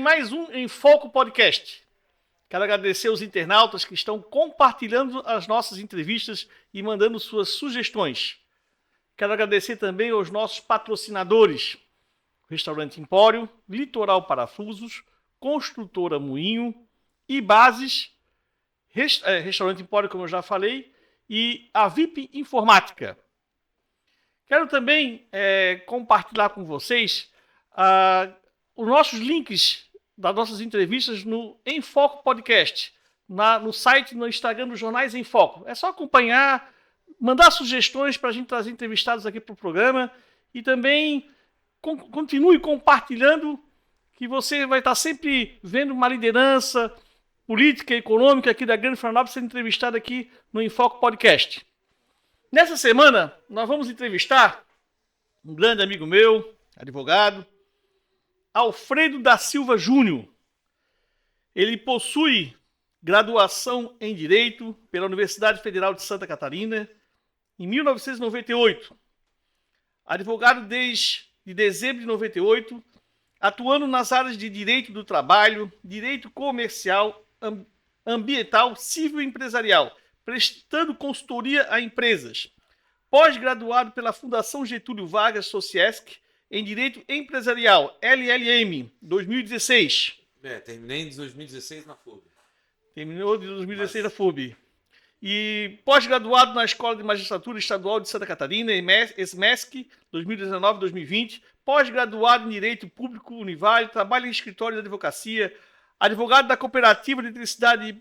mais um Em Foco Podcast. Quero agradecer aos internautas que estão compartilhando as nossas entrevistas e mandando suas sugestões. Quero agradecer também aos nossos patrocinadores, Restaurante Empório, Litoral Parafusos, Construtora Moinho, Ibases, Restaurante Empório, como eu já falei, e a VIP Informática. Quero também compartilhar com vocês os nossos links das nossas entrevistas no Em Foco Podcast, no site, no Instagram dos Jornais Em Foco. É só acompanhar, mandar sugestões para a gente trazer entrevistados aqui para o programa e também continue compartilhando, que você vai estar sempre vendo uma liderança política e econômica aqui da Grande Florianópolis sendo entrevistada aqui no Em Foco Podcast. Nessa semana, nós vamos entrevistar um grande amigo meu, advogado, Alfredo da Silva Júnior. Ele possui graduação em Direito pela Universidade Federal de Santa Catarina em 1998. Advogado desde dezembro de 98, atuando nas áreas de Direito do Trabalho, Direito Comercial, Ambiental, Civil e Empresarial, prestando consultoria a empresas. Pós-graduado pela Fundação Getúlio Vargas Sociesc em Direito Empresarial, LLM, 2016. Terminei em 2016 na FUB. Terminou de 2016 na FUB. E pós-graduado na Escola de Magistratura Estadual de Santa Catarina, ESMESC, 2019-2020. Pós-graduado em Direito Público Univale, trabalha em escritório de advocacia, advogado da Cooperativa de Eletricidade,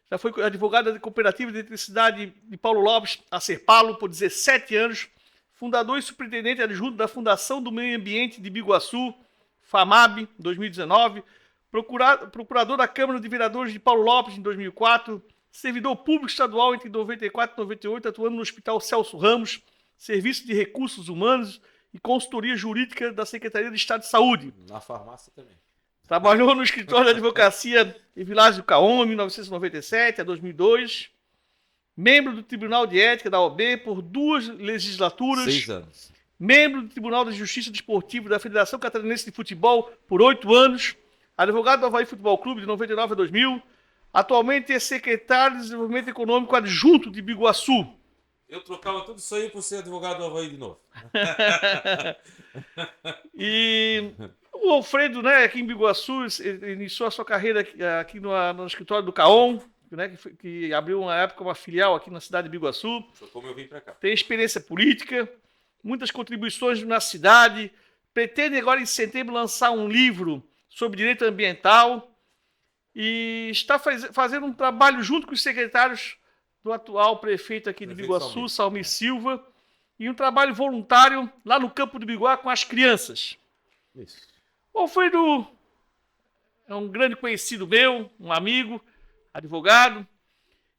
já foi advogado da Cooperativa de Eletricidade de Paulo Lopes, a Serpalo, por 17 anos, fundador e superintendente adjunto da Fundação do Meio Ambiente de Biguaçu, FAMAB, 2019, procurador da Câmara de Vereadores de Paulo Lopes, em 2004, servidor público estadual entre 94 e 98, atuando no Hospital Celso Ramos, Serviço de Recursos Humanos e Consultoria Jurídica da Secretaria de Estado de Saúde. Na farmácia também. Trabalhou no escritório de advocacia em Vilásio Caoma, 1997 a 2002. Membro do Tribunal de Ética da OAB por 2 legislaturas. 6 anos. Membro do Tribunal de Justiça Desportiva da Federação Catarinense de Futebol por 8 anos. Advogado do Avaí Futebol Clube de 99 a 2000. Atualmente é secretário de Desenvolvimento Econômico adjunto de Biguaçu. Eu trocava tudo isso aí por ser advogado do Avaí de novo. E o Alfredo, né, aqui em Biguaçu, iniciou a sua carreira aqui no escritório do CAOM, né, que abriu uma época uma filial aqui na cidade de Biguaçu. Foi como eu vim para cá. Tem experiência política, muitas contribuições na cidade. Pretende agora em setembro lançar um livro sobre direito ambiental e está fazendo um trabalho junto com os secretários do atual prefeito aqui de Biguaçu, Salmir Silva, e um trabalho voluntário lá no campo do Biguá com as crianças. Isso. O Alfredo é um grande conhecido meu, um amigo, advogado,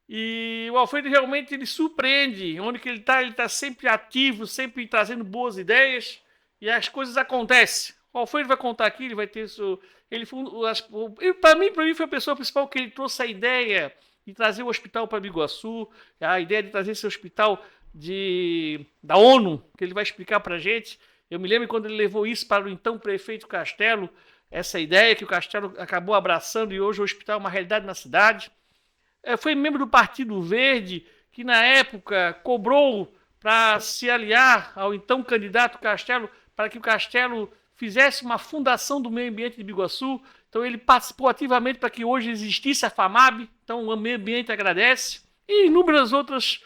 e o Alfredo realmente ele surpreende. Onde que ele está sempre ativo, sempre trazendo boas ideias, e as coisas acontecem. O Alfredo vai contar aqui, ele vai ter seu... Para mim foi a pessoa principal que ele trouxe a ideia de trazer o hospital para Biguaçu, a ideia de trazer esse hospital da ONU, que ele vai explicar para a gente. Eu me lembro quando ele levou isso para o então prefeito Castelo, essa ideia que o Castelo acabou abraçando e hoje o hospital é uma realidade na cidade. Foi membro do Partido Verde, que na época cobrou para se aliar ao então candidato Castelo, para que o Castelo fizesse uma fundação do meio ambiente de Biguaçu. Então ele participou ativamente para que hoje existisse a FAMAB, então o meio ambiente agradece, e inúmeras outras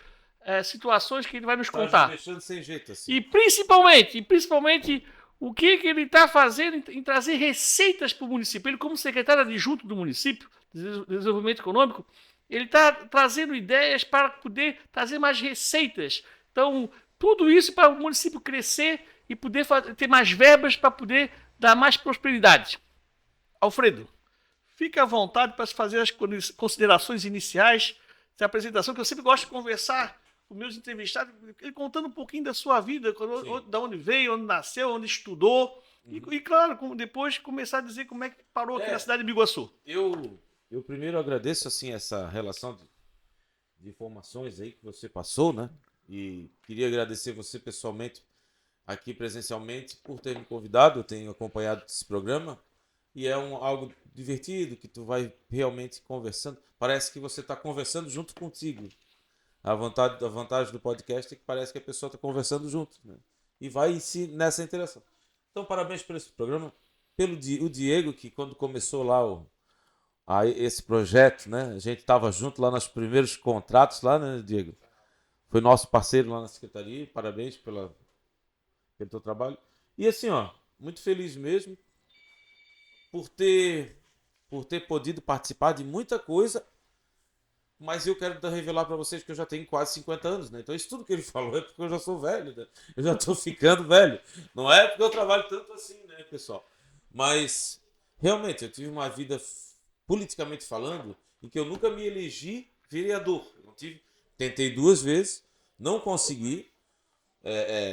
situações que ele vai nos contar. Deixando sem jeito assim. E principalmente o que ele está fazendo em trazer receitas para o município. Ele, como secretário adjunto do município de Desenvolvimento Econômico, ele está trazendo ideias para poder trazer mais receitas. Então, tudo isso para o município crescer e poder ter mais verbas para poder dar mais prosperidade. Alfredo, fique à vontade para fazer as considerações iniciais da apresentação, que eu sempre gosto de conversar com meus entrevistados, ele contando um pouquinho da sua vida, da onde veio, onde nasceu, onde estudou, e claro, depois começar a dizer como é que parou aqui na cidade de Biguaçu. Eu primeiro agradeço assim essa relação de informações aí que você passou, né? E queria agradecer você pessoalmente, aqui presencialmente, por ter me convidado. Eu tenho acompanhado esse programa e é algo divertido, que tu vai realmente conversando. Parece que você está conversando junto contigo. A vantagem do podcast é que parece que a pessoa está conversando junto, né? E vai nessa interação. Então, parabéns por esse programa. O Diego, que quando começou lá esse projeto, né? A gente estava junto lá nos primeiros contratos lá, né, Diego? Foi nosso parceiro lá na secretaria. Parabéns pelo teu trabalho. E assim, ó, muito feliz mesmo por ter podido participar de muita coisa, mas eu quero revelar para vocês que eu já tenho quase 50 anos, né? Então isso tudo que ele falou é porque eu já sou velho, né? Eu já estou ficando velho. Não é porque eu trabalho tanto assim, né, pessoal? Mas realmente eu tive uma vida politicamente falando em que eu nunca me elegi vereador. Tentei 2 vezes, não consegui.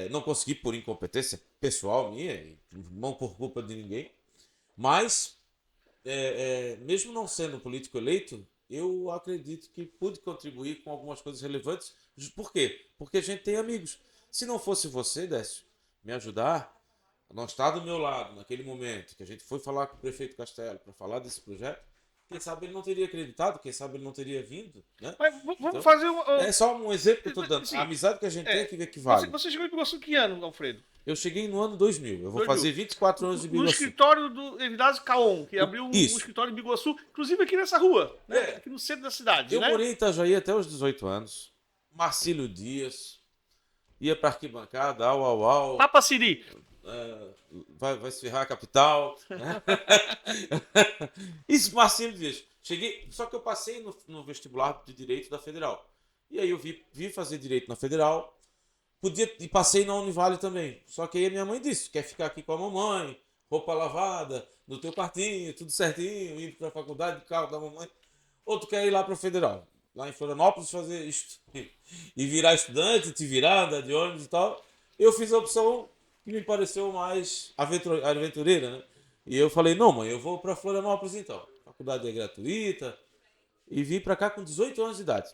Não consegui por incompetência pessoal minha, não por culpa de ninguém. Mas mesmo não sendo político eleito, eu acredito que pude contribuir com algumas coisas relevantes. Por quê? Porque a gente tem amigos. Se não fosse você, Décio, me ajudar, não estar do meu lado naquele momento que a gente foi falar com o prefeito Castelo para falar desse projeto, quem sabe ele não teria acreditado, quem sabe ele não teria vindo, né? Mas vamos Então, fazer é só um exemplo que eu estou dando. Assim, A amizade que a gente tem é que vale. Você chegou em Biguaçu que ano, Alfredo? Eu cheguei no ano 2000. Eu vou 2000. fazer 24 anos de No Biguaçu. escritório do Evidásio Caon, que abriu um escritório em Biguaçu, inclusive aqui nessa rua, né? Aqui no centro da cidade. Eu né? morei em Itajaí até os 18 anos. Marcílio Dias. Ia para arquibancada, au. Papaciri. Vai se ferrar a capital. Né? Isso, Marcílio Dias. Cheguei, só que eu passei no vestibular de Direito da Federal. E aí eu vi fazer Direito na Federal. E passei na Univale também. Só que aí a minha mãe disse: quer ficar aqui com a mamãe, roupa lavada, no teu quartinho, tudo certinho, ir para a faculdade de carro da mamãe. Ou tu quer ir lá para a Federal, lá em Florianópolis, fazer isto. E virar estudante, te virar, andar de ônibus e tal. Eu fiz a opção que me pareceu mais aventureira, né? E eu falei: não, mãe, eu vou para Florianópolis então. A faculdade é gratuita. E vim para cá com 18 anos de idade.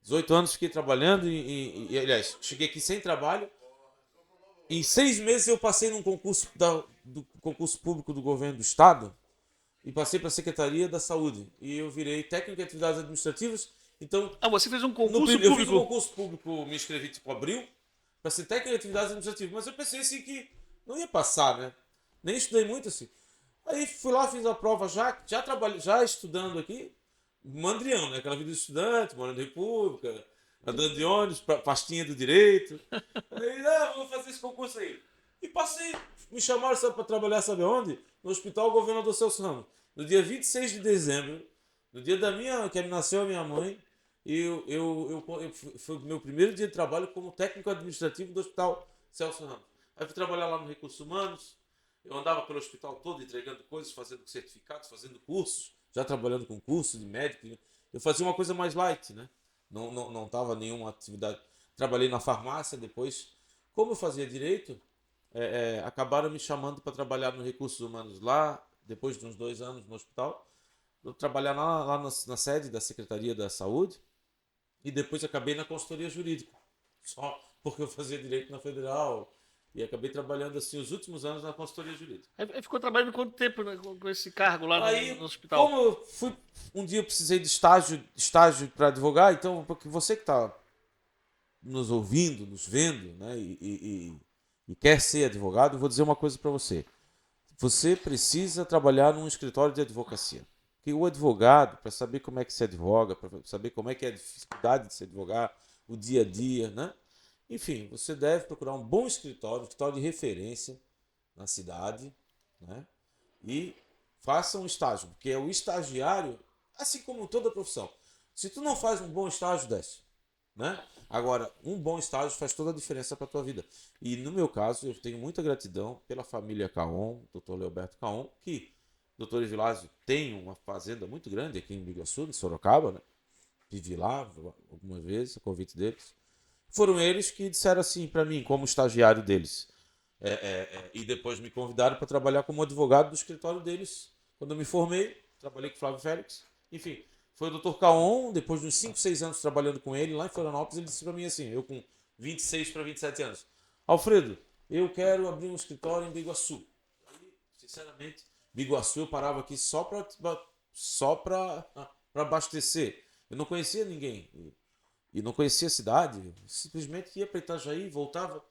18 anos fiquei trabalhando e aliás, cheguei aqui sem trabalho. Em 6 meses eu passei num concurso do concurso público do governo do estado e passei para a Secretaria da Saúde. E eu virei técnico de atividades administrativas. Então, você fez um concurso público? Eu fiz um concurso público, me inscrevi tipo abril, para ser técnico de atividades administrativas. Mas eu pensei assim que não ia passar, né? Nem estudei muito assim. Aí fui lá, fiz a prova já estudando aqui. Mandrião, né? Aquela vida de estudante, morando em República, andando de ônibus, pastinha do direito. Aí, vou fazer esse concurso aí. E passei. Me chamaram para trabalhar, sabe onde? No Hospital Governador Celso Ramos. No dia 26 de dezembro, no dia que nasceu a minha mãe, foi o meu primeiro dia de trabalho como técnico administrativo do Hospital Celso Ramos. Aí fui trabalhar lá no Recursos Humanos. Eu andava pelo hospital todo entregando coisas, fazendo certificados, fazendo cursos. Já trabalhando com curso de médico, eu fazia uma coisa mais light, né? Não tava nenhuma atividade. Trabalhei na farmácia depois. Como eu fazia direito, acabaram me chamando para trabalhar no Recursos Humanos lá, depois de uns 2 anos no hospital. Eu trabalhar lá na sede da Secretaria da Saúde e depois acabei na consultoria jurídica. Só porque eu fazia direito na Federal. E acabei trabalhando assim os últimos anos na consultoria jurídica. Aí ficou trabalhando quanto tempo, né, com esse cargo lá no hospital? Como eu fui, um dia eu precisei de estágio para advogar, então, porque você que está nos ouvindo, nos vendo, né, e quer ser advogado, eu vou dizer uma coisa para você. Você precisa trabalhar num escritório de advocacia. Porque o advogado, para saber como é que se advoga, para saber como é que é a dificuldade de se advogar, o dia a dia, né? Enfim, você deve procurar um bom escritório de referência na cidade, né? E faça um estágio, porque é o estagiário, assim como toda profissão. Se tu não faz um bom estágio, desce, né? Agora, um bom estágio faz toda a diferença para a tua vida. E no meu caso, eu tenho muita gratidão pela família Caon, Dr. Leoberto Caon, que o Dr. Evilásio tem uma fazenda muito grande aqui em Biguaçu, em Sorocaba, né? Vivi lá algumas vezes, a convite deles. Foram eles que disseram assim para mim, como estagiário deles. E depois me convidaram para trabalhar como advogado do escritório deles. Quando eu me formei, trabalhei com o Flávio Félix. Enfim, foi o Dr. Caon, depois de uns 5, 6 anos trabalhando com ele lá em Florianópolis, ele disse para mim assim, eu com 26 para 27 anos. Alfredo, eu quero abrir um escritório em Biguaçu. Aí, sinceramente, Biguaçu eu parava aqui só para abastecer. Eu não conhecia ninguém. E não conhecia a cidade. Eu simplesmente ia para Itajaí, voltava.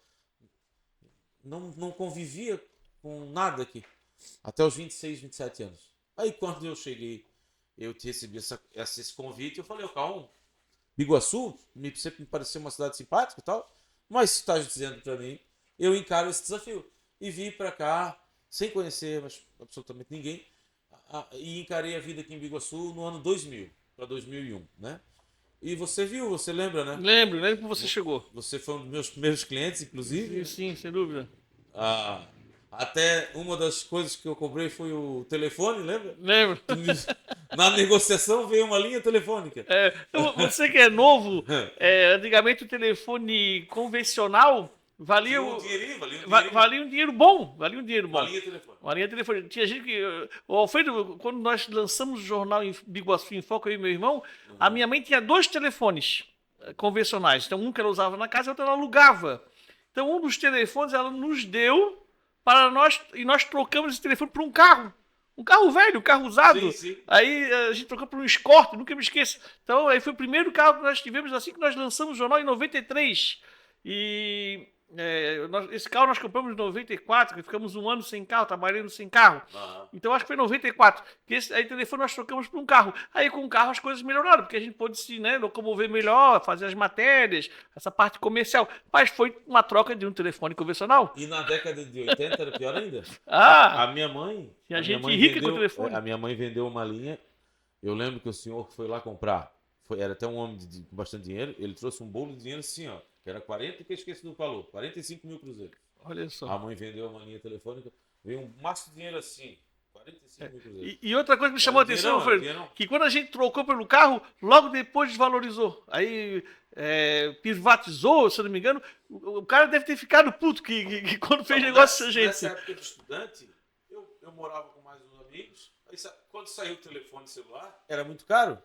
Não convivia com nada aqui. Até os 26, 27 anos. Aí quando eu cheguei, eu recebi esse convite, eu falei, ô Caon, Biguaçu sempre me pareceu uma cidade simpática e tal, mas se estás dizendo para mim, eu encaro esse desafio. E vim para cá, sem conhecer absolutamente ninguém, e encarei a vida aqui em Biguaçu no ano 2000 para 2001, né? E você viu, você lembra, né? Lembro que você chegou. Você foi um dos meus primeiros clientes, Sim, inclusive. sim, sem dúvida. Ah, até uma das coisas que eu comprei foi o telefone, lembra? Lembro. Na negociação veio uma linha telefônica. Então, você que é novo, antigamente o telefone convencional valia, Tinha um dinheirinho, valia um dinheirinho. valia um dinheiro bom. Valia um dinheiro Uma bom. linha telefônica. Uma linha telefônica. Tinha gente que. O Alfredo, quando nós lançamos o jornal em Biguaçu em Foco, eu e meu irmão, a minha mãe tinha 2 telefones convencionais. Então, um que ela usava na casa e outro ela alugava. Então, um dos telefones ela nos deu para nós, e nós trocamos esse telefone por um carro. Um carro velho, um carro usado. Sim, sim. Aí a gente trocou por um Escort, nunca me esqueço. Então, aí foi o primeiro carro que nós tivemos assim que nós lançamos o jornal em 93. Esse carro nós compramos em 94, que ficamos um ano sem carro, trabalhando sem carro. Então acho que foi em 94. Aí o telefone nós trocamos por um carro. Aí com o carro as coisas melhoraram, porque a gente pôde se locomover melhor, fazer as matérias, essa parte comercial. Mas foi uma troca de um telefone convencional. E na década de 80 era pior ainda. Ah! A minha mãe. Tinha A minha gente mãe rica vendeu, com telefone. A minha mãe vendeu uma linha. Eu lembro que o senhor que foi lá comprar. Era até um homem com bastante dinheiro. Ele trouxe um bolo de dinheiro assim, ó. Que era 40, que eu esqueci do valor. 45 mil cruzeiros. Olha só. A mãe vendeu uma linha telefônica. Veio um maço de dinheiro assim. 45 mil cruzeiros. E outra coisa que me chamou a atenção, foi que quando a gente trocou pelo carro, logo depois desvalorizou. Aí privatizou, se eu não me engano. O cara deve ter ficado puto que quando fez negócio com a gente. Nessa época de estudante, eu morava com mais uns amigos. Aí, quando saiu o telefone celular, era muito caro.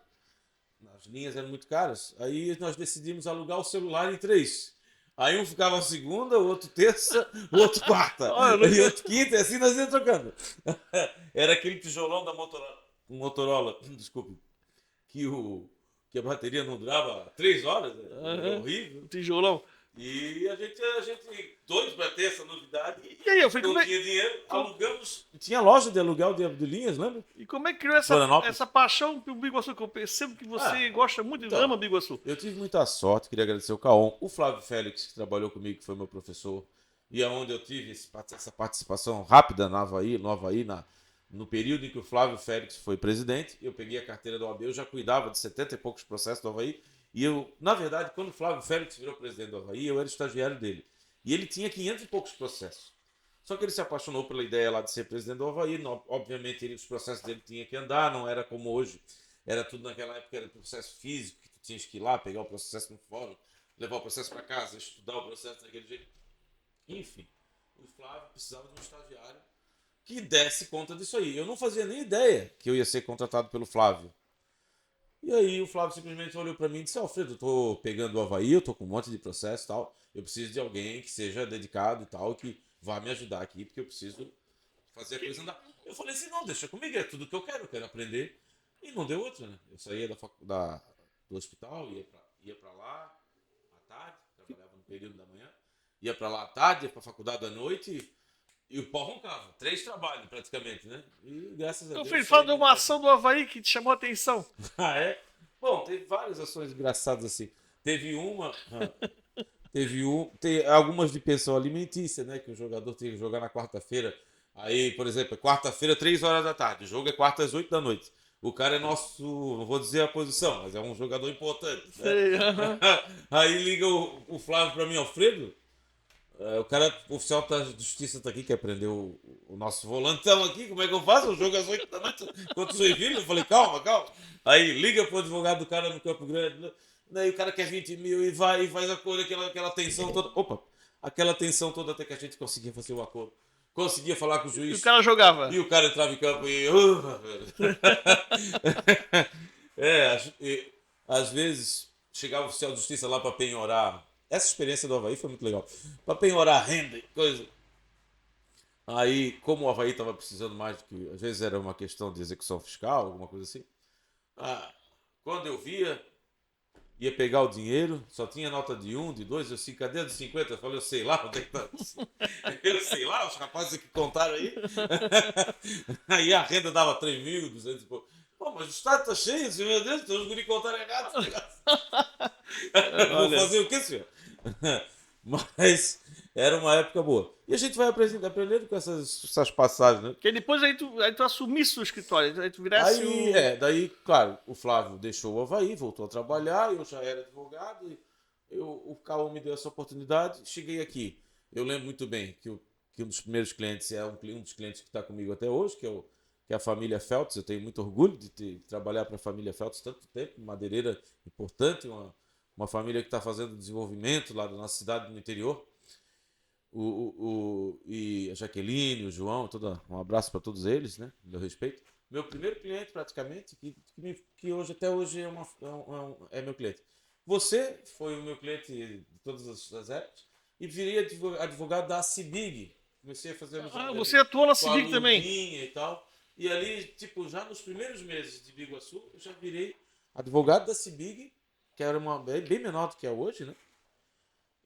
As linhas eram muito caras. Aí nós decidimos alugar o celular em 3. Aí um ficava segunda, o outro terça, o outro quarta. E outro quinta, e assim nós íamos trocando. Era aquele tijolão da Motorola, desculpe, que a bateria não durava 3 horas. Era horrível. Tijolão. E a gente doido para ter essa novidade. E aí, eu falei, não tinha dinheiro, alugamos. Tinha loja de aluguel de linhas, lembra? E como é que criou essa paixão pelo Biguaçu? Que eu percebo que você gosta muito e ama Biguaçu. Eu tive muita sorte, queria agradecer o Caon, o Flávio Félix, que trabalhou comigo, que foi meu professor, e aonde eu tive essa participação rápida no Havaí, no período em que o Flávio Félix foi presidente. Eu peguei a carteira do OAB, eu já cuidava de 70 e poucos processos do Havaí. E eu, na verdade, quando o Flávio Félix virou presidente do Havaí, eu era estagiário dele. E ele tinha 500 e poucos processos. Só que ele se apaixonou pela ideia lá de ser presidente do Havaí. Obviamente, os processos dele tinham que andar, não era como hoje. Era tudo naquela época, era processo físico, que tu tinhas que ir lá, pegar o processo no fórum, levar o processo para casa, estudar o processo daquele jeito. Enfim, o Flávio precisava de um estagiário que desse conta disso aí. Eu não fazia nem ideia que eu ia ser contratado pelo Flávio. E aí o Flávio simplesmente olhou para mim e disse: Alfredo, eu tô pegando o Havaí, eu tô com um monte de processo e tal. Eu preciso de alguém que seja dedicado e tal, que vá me ajudar aqui, porque eu preciso fazer a coisa andar. Eu falei assim: não, deixa comigo, é tudo que eu quero aprender. E não deu outra, né? Eu saía do hospital, ia para lá à tarde, trabalhava no período da manhã, ia para lá à tarde, ia para a faculdade à noite. E o pau roncava. 3 trabalhos, praticamente, né? E graças a Deus... Deus... Fala de uma ação do Havaí que te chamou a atenção. Ah, é? Bom, teve várias ações engraçadas assim. Teve algumas de pensão alimentícia, né? Que o jogador tem que jogar na quarta-feira. Aí, por exemplo, quarta-feira, 3 horas da tarde. O jogo é quarta às 8 da noite. O cara é nosso, não vou dizer a posição, mas é um jogador importante. Né? Sei. Aí liga o Flávio para mim: Alfredo, o oficial da justiça tá aqui, que aprendeu o nosso volantão aqui, como é que eu faço? O jogo às 8 da noite contra o Joinville. Eu falei: calma. Aí liga pro advogado do cara no Campo Grande, daí o cara quer 20 mil e faz aquela tensão toda. Opa, aquela tensão toda até que a gente conseguia fazer o acordo. Conseguia falar com o juiz. E o cara jogava. E o cara entrava em campo e... às vezes chegava o oficial de justiça lá para penhorar. Essa experiência do Havaí foi muito legal. Para penhorar renda e coisa. Aí, como o Avaí estava precisando mais do que... Às vezes era uma questão de execução fiscal, alguma coisa assim. Ah, quando eu ia pegar o dinheiro, só tinha nota de 1, de 2, eu assim, cadê a de 50? Eu falei, eu sei lá, onde é que tá? Eu sei lá, os rapazes que contaram aí. Aí a renda dava 3.200 e pouco. Pô, mas o estado tá cheio, senhor, meu Deus, então os guri contaram errado. Vou Olha, fazer o quê, senhor? Mas era uma época boa. E a gente vai aprendendo com essas passagens, né? porque depois aí tu assumisse o escritório, aí tu virasse Aí, o... daí, claro, o Flávio deixou o Avaí, voltou a trabalhar, eu já era advogado, o Cauã me deu essa oportunidade, cheguei aqui. Eu lembro muito bem que um dos primeiros clientes é um dos clientes que está comigo até hoje, que é a família Feltz. Eu tenho muito orgulho de trabalhar para a família Feltz tanto tempo, madeireira importante, uma família que está fazendo desenvolvimento lá da nossa cidade no interior. E a Jaqueline, o João, um abraço para todos eles, né? Meu respeito. Meu primeiro cliente, praticamente, que hoje, até hoje é meu cliente. Você foi o meu cliente de todas as épocas e virei advogado da CIBIG. Comecei a fazer amizade Você ali atuou na com a Civic também. Luvinha e tal. E ali, tipo, já nos primeiros meses de Biguaçu, eu já virei advogado da CIBIG, que era bem menor do que é hoje, né?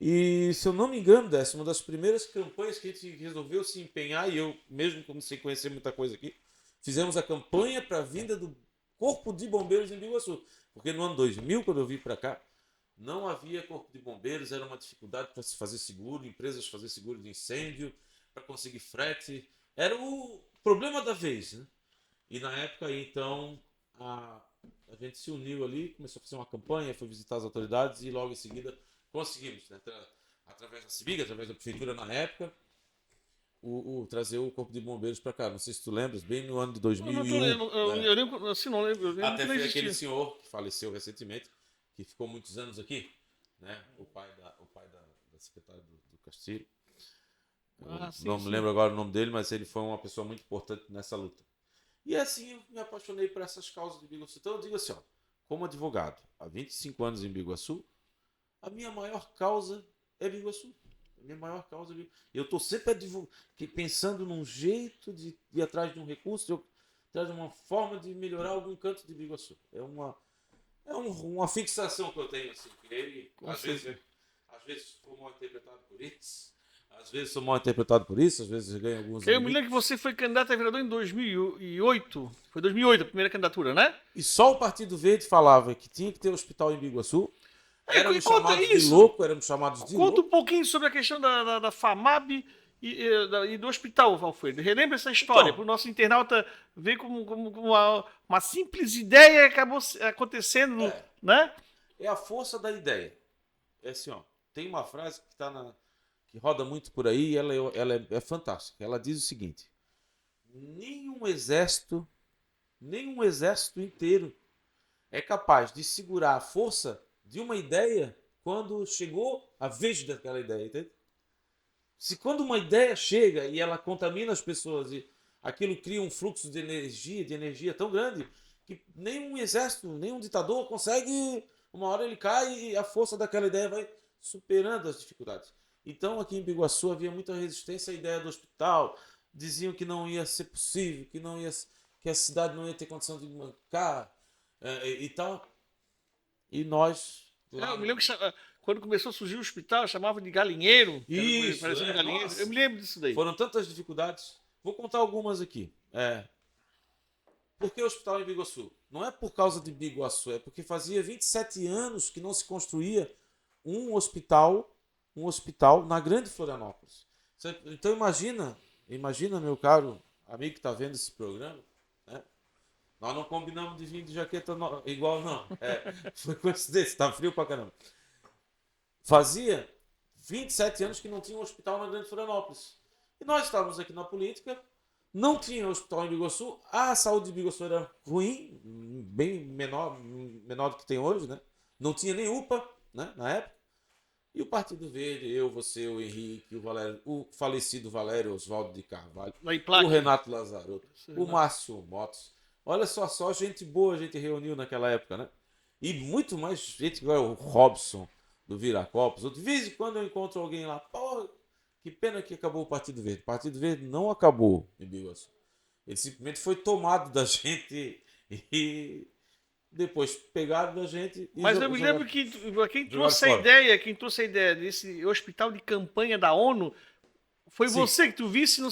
E, se eu não me engano, dessa uma das primeiras campanhas que a gente resolveu se empenhar, e eu, mesmo como sem conhecer muita coisa aqui, fizemos a campanha para a vinda do Corpo de Bombeiros em Biguaçu. Porque no ano 2000, quando eu vim para cá, não havia Corpo de Bombeiros, era uma dificuldade para se fazer seguro, empresas fazer seguro de incêndio, para conseguir frete. Era o problema da vez, né? E na época aí, então, a gente se uniu ali, começou a fazer uma campanha, foi visitar as autoridades e logo em seguida conseguimos, né, através da CIBIG, através da prefeitura na época, trazer o Corpo de Bombeiros para cá. Não sei se tu lembras, bem no ano de Eu não tô 2001. lembro, Né? eu lembro, assim, não lembro, eu lembro que Até não foi aquele existia. senhor que faleceu recentemente, que ficou muitos anos aqui, né? O pai da secretária do Castilho. Eu Ah, sim, não me sim. lembro agora o nome dele, mas ele foi uma pessoa muito importante nessa luta. E assim eu me apaixonei por essas causas de Biguaçu. Então eu digo assim, ó, como advogado, há 25 anos em Biguaçu, a minha maior causa é Biguaçu. A minha maior causa é Biguaçu. Eu estou sempre pensando num jeito de ir atrás de um recurso, atrás de uma forma de melhorar algum canto de Biguaçu. Uma fixação que eu tenho, assim, que ele, Com certeza. às vezes sou mal interpretado por isso, às vezes sou mal interpretado por isso, às vezes ganho alguns Eu me lembro que inimigos. você foi candidato a vereador em 2008. Foi 2008 a primeira candidatura, né? E só o Partido Verde falava que tinha que ter hospital em Biguaçu. E conta isso. Éramos chamados de Conta um louco. pouquinho sobre a questão da FAMAB e do hospital, Valfredo. Relembra essa história, Então, para o nosso internauta ver como uma simples ideia acabou acontecendo, é, né? é a força da ideia. É assim, ó, tem uma frase que roda muito por aí e ela é fantástica. Ela diz o seguinte: nenhum exército, nenhum exército inteiro é capaz de segurar a força de uma ideia quando chegou a vez daquela ideia, entende? Se quando uma ideia chega e ela contamina as pessoas e aquilo cria um fluxo de energia tão grande que nenhum exército, nenhum ditador consegue, uma hora ele cai e a força daquela ideia vai superando as dificuldades. Então aqui em Biguaçu havia muita resistência à ideia do hospital, diziam que não ia ser possível, que a cidade não ia ter condição de bancar e tal. E nós lá Eu me no... lembro que quando começou a surgir o hospital, chamava de galinheiro, que era Isso, parecendo um galinheiro. Eu nossa. me lembro disso daí. Foram tantas dificuldades. Vou contar algumas aqui. Por que o hospital em Biguaçu? Não é por causa de Biguaçu, é porque fazia 27 anos que não se construía um hospital na Grande Florianópolis. Então imagina, meu caro amigo que está vendo esse programa, né? Nós não combinamos de vir de jaqueta igual, não. Foi coincidência, está frio pra caramba. Fazia 27 anos que não tinha um hospital na Grande Florianópolis. E nós estávamos aqui na política, não tinha hospital em Biguaçu, a saúde de Biguaçu era ruim, bem menor do que tem hoje, né? Não tinha nem UPA, né, na época. E o Partido Verde, eu, você, o Henrique, o falecido Valério Oswaldo de Carvalho, Lá em o Plaque. Renato Lazarotto, o Márcio Motos. Olha só gente boa a gente reuniu naquela época, né? E muito mais gente, igual o Robson do Viracopos. De vez em quando eu encontro alguém lá, pô, Que pena que acabou o Partido Verde. O Partido Verde não acabou em Biguaçu. Ele simplesmente foi tomado da gente e depois pegaram da gente e Mas eu me lembro jogaram, que jogaram fora. quem trouxe a ideia desse hospital de campanha da ONU foi Sim. você que tu visse no,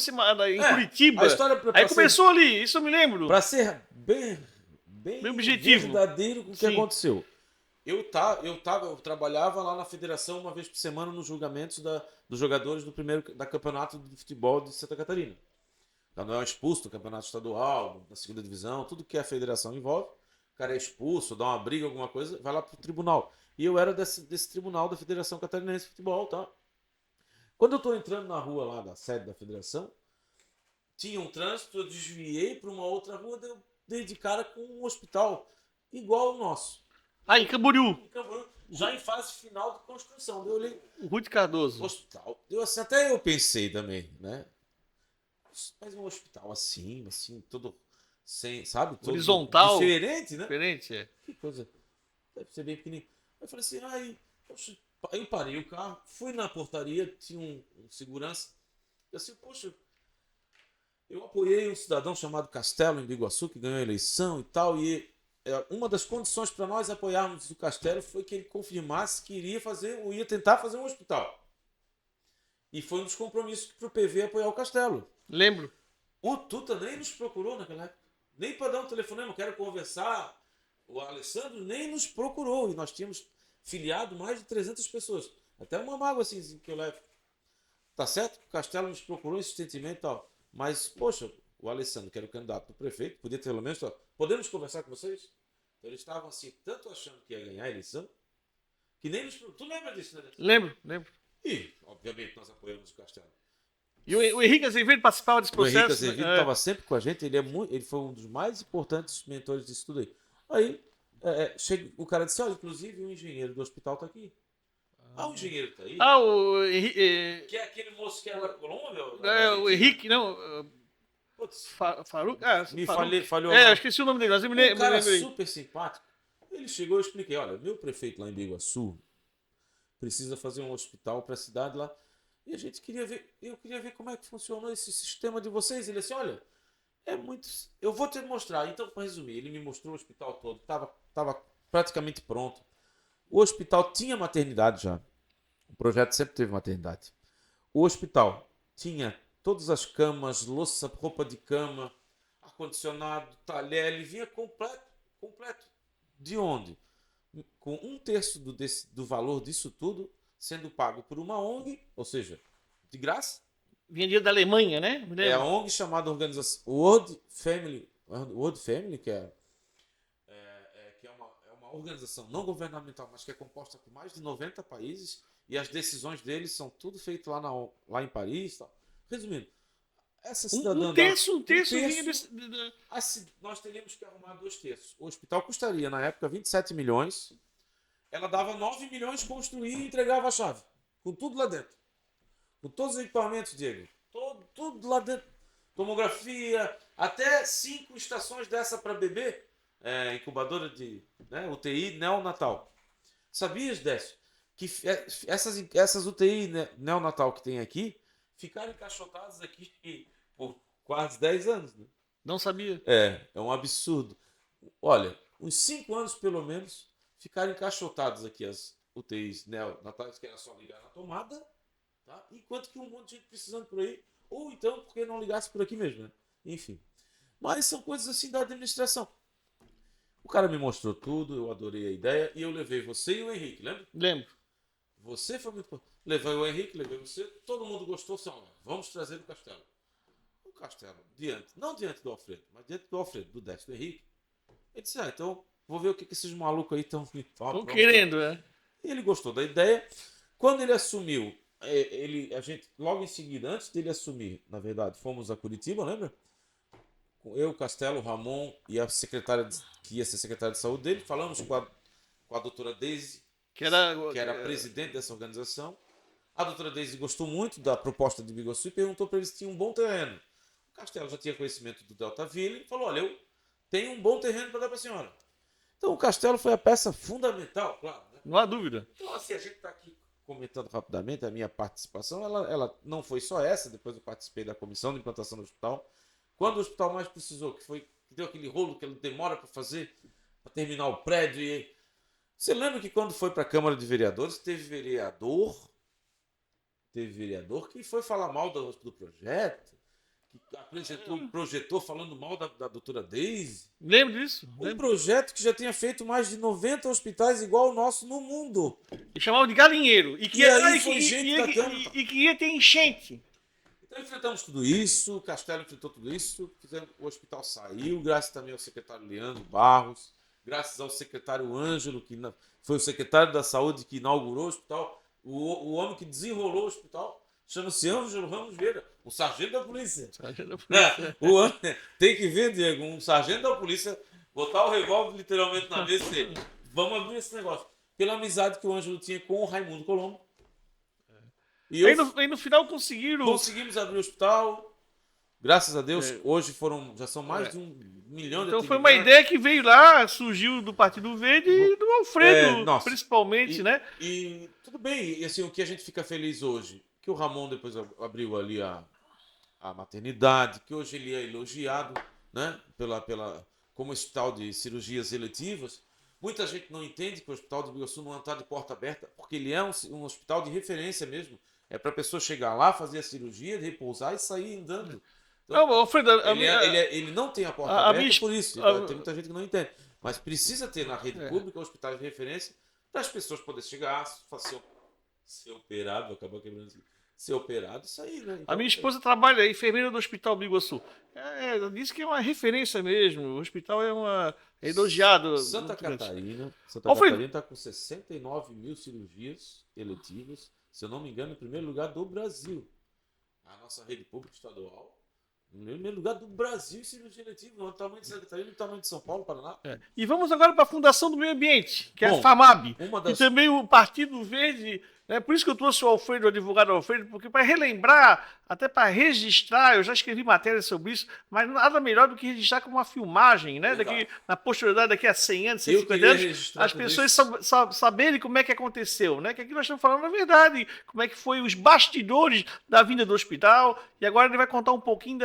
em A Curitiba. história Aí começou ali, isso eu me lembro. para ser bem, Meu objetivo. verdadeiro com o que Sim. aconteceu. Eu trabalhava lá na federação uma vez por semana nos julgamentos dos jogadores da campeonato de futebol de Santa Catarina. Então, não é expulso do campeonato estadual, da segunda divisão, tudo que a federação envolve. O cara é expulso, dá uma briga, alguma coisa, vai lá pro tribunal. E eu era desse tribunal da Federação Catarinense de Futebol, tá? Quando eu tô entrando na rua lá da sede da federação, tinha um trânsito, eu desviei para uma outra rua, eu dei de cara com um hospital igual ao nosso. Ah, em Camboriú. Em Camboriú, já em fase final de construção. Eu olhei, O Ruth Cardoso. hospital. Assim, até eu pensei também, né? Mas um hospital assim, todo sem, sabe? Todo Horizontal. diferente, né? Diferente, é. Que coisa. Deve ser bem pequenininho. Eu falei assim, poxa, aí eu parei o carro, fui na portaria, tinha um segurança. Eu assim, poxa, eu apoiei um cidadão chamado Castelo em Biguaçu, que ganhou a eleição e tal, e uma das condições para nós apoiarmos o Castelo foi que ele confirmasse que ia tentar fazer um hospital. E foi um dos compromissos para o PV apoiar o Castelo. Lembro. O Tuta nem nos procurou naquela época. Nem para dar um telefonema, quero conversar. O Alessandro nem nos procurou. E nós tínhamos filiado mais de 300 pessoas. Até uma mágoa assim que eu levo. Tá certo? O Castelo nos procurou insistentemente e tal. Mas, poxa, o Alessandro, que era o candidato do prefeito, podia ter pelo menos... Podemos conversar com vocês? Então, eles estavam assim, tanto achando que ia ganhar a eleição, que nem nos... Tu lembra disso, né? Lembro. E, obviamente, nós apoiamos o Castelo. E o Henrique Azevedo participava desse processo. O Henrique Azevedo estava sempre com a gente, ele foi um dos mais importantes mentores disso tudo aí. Aí, o cara disse, olha, inclusive o engenheiro do hospital está aqui. O engenheiro está aí. O Henrique... Que é aquele moço que era da Colômbia? o Henrique, não... Putz, Faruk? falhou. Eu esqueci o nome dele, mas eu me lembro. Um cara super simpático. Ele chegou e eu expliquei, olha, meu prefeito lá em Biguaçu precisa fazer um hospital para a cidade lá. E a gente eu queria ver como é que funcionou esse sistema de vocês. Ele disse, olha, eu vou te mostrar. Então, para resumir, ele me mostrou o hospital todo, estava praticamente pronto. O hospital tinha maternidade já. O projeto sempre teve maternidade. O hospital tinha todas as camas, louça, roupa de cama, ar-condicionado, talher, ele vinha completo. De onde? Com 1/3 do valor disso tudo sendo pago por uma ONG, ou seja, de graça. Vinha dinheiro da Alemanha, né? É a ONG chamada organização World Family, que é uma organização não governamental, mas que é composta por mais de 90 países e as decisões deles são tudo feito lá em Paris. Tal. Resumindo, essa cidadã... Um terço vinha nós teríamos que arrumar 2/3. O hospital custaria, na época, 27 milhões. Ela dava 9 milhões, construía e entregava a chave. Com tudo lá dentro. Com todos os equipamentos, Diego. Tudo lá dentro. Tomografia, até 5 estações dessa para bebê. Incubadora de UTI neonatal. Sabias, Décio, que essas UTI neonatal que tem aqui ficaram encaixotadas aqui por quase 10 anos. Né? Não sabia. É um absurdo. Olha, uns 5 anos pelo menos ficaram encaixotadas aqui as UTIs neonatais, que era só ligar na tomada, tá? Enquanto que um monte de gente precisando por aí, ou então porque não ligasse por aqui mesmo, né? Enfim. Mas são coisas assim da administração. O cara me mostrou tudo, eu adorei a ideia e eu levei você e o Henrique, lembra? Lembro. Você foi muito... Levei o Henrique, levei você, todo mundo gostou, assim, vamos trazer o Castelo. O Castelo, não diante do Alfredo, mas diante do Alfredo, do Décio, do Henrique. Ele disse, então vou ver o que esses malucos aí estão querendo, né? E ele gostou da ideia. Quando ele assumiu, a gente, logo em seguida, antes dele assumir, na verdade, fomos a Curitiba, lembra? Eu, Castelo, Ramon e a secretária, que ia ser secretária de saúde dele, falamos com a doutora Deise, que era presidente dessa organização. A doutora Deise gostou muito da proposta de Biguaçu e perguntou para eles se tinham um bom terreno. O Castelo já tinha conhecimento do Delta Ville e falou, olha, eu tenho um bom terreno para dar para a senhora. Então o Castelo foi a peça fundamental, claro. Né? Não há dúvida. Então assim, a gente está aqui comentando rapidamente, a minha participação, ela não foi só essa, depois eu participei da comissão de implantação do hospital. Quando o hospital mais precisou, que deu aquele rolo, que ele demora para fazer, para terminar o prédio. Você lembra que quando foi para a Câmara de Vereadores, teve vereador que foi falar mal do projeto, que projetou falando mal da doutora Daisy. Lembro disso. Um projeto que já tinha feito mais de 90 hospitais igual o nosso no mundo. E chamava de galinheiro. E que ia ter enchente. Então enfrentamos tudo isso, o Castelo enfrentou tudo isso, o hospital saiu, graças também ao secretário Leandro Barros, graças ao secretário Ângelo, que foi o secretário da Saúde que inaugurou o hospital, o homem que desenrolou o hospital, chama-se Ângelo Ramos Vieira, o sargento da polícia. Tem que ver, Diego, um sargento da polícia botar o revólver literalmente na mesa e dizer, vamos abrir esse negócio. Pela amizade que o Ângelo tinha com o Raimundo Colombo. E aí no final conseguimos abrir o hospital. Graças a Deus, hoje já são mais de 1 milhão de Então foi uma ideia que veio lá, surgiu do Partido Verde e do Alfredo, principalmente, né? E tudo bem, e assim, o que a gente fica feliz hoje, que o Ramon depois abriu ali a maternidade, que hoje ele é elogiado, né, como hospital de cirurgias eletivas. Muita gente não entende que o Hospital de Biguaçu não está de porta aberta, porque ele é um hospital de referência mesmo. É para a pessoa chegar lá, fazer a cirurgia, repousar e sair andando. Então, não, Alfredo, ele não tem a porta aberta por isso. Tem muita gente que não entende. Mas precisa ter na rede pública hospitais de referência para as pessoas poderem chegar, ser operado, acabar quebrando isso. Ser operado e sair, né? Então, a minha esposa trabalha, é enfermeira do Hospital Biguaçu. Diz que é uma referência mesmo. O hospital é elogiado. Santa Catarina está com 69 mil cirurgias eletivas, se eu não me engano, em primeiro lugar do Brasil. A nossa rede pública estadual, em primeiro lugar do Brasil em cirurgia eletiva, no tamanho de Santa Catarina e no tamanho de São Paulo, Paraná. E vamos agora para a Fundação do Meio Ambiente, que é a FAMAB. E também o Partido Verde. Por isso que eu trouxe o Alfredo, o advogado Alfredo, porque para relembrar, até para registrar, eu já escrevi matéria sobre isso, mas nada melhor do que registrar com uma filmagem, né? Na posterioridade, daqui a 100 anos, 150 anos, as pessoas saberem como é que aconteceu, né? Que aqui nós estamos falando a verdade, como é que foi os bastidores da vinda do hospital, e agora ele vai contar um pouquinho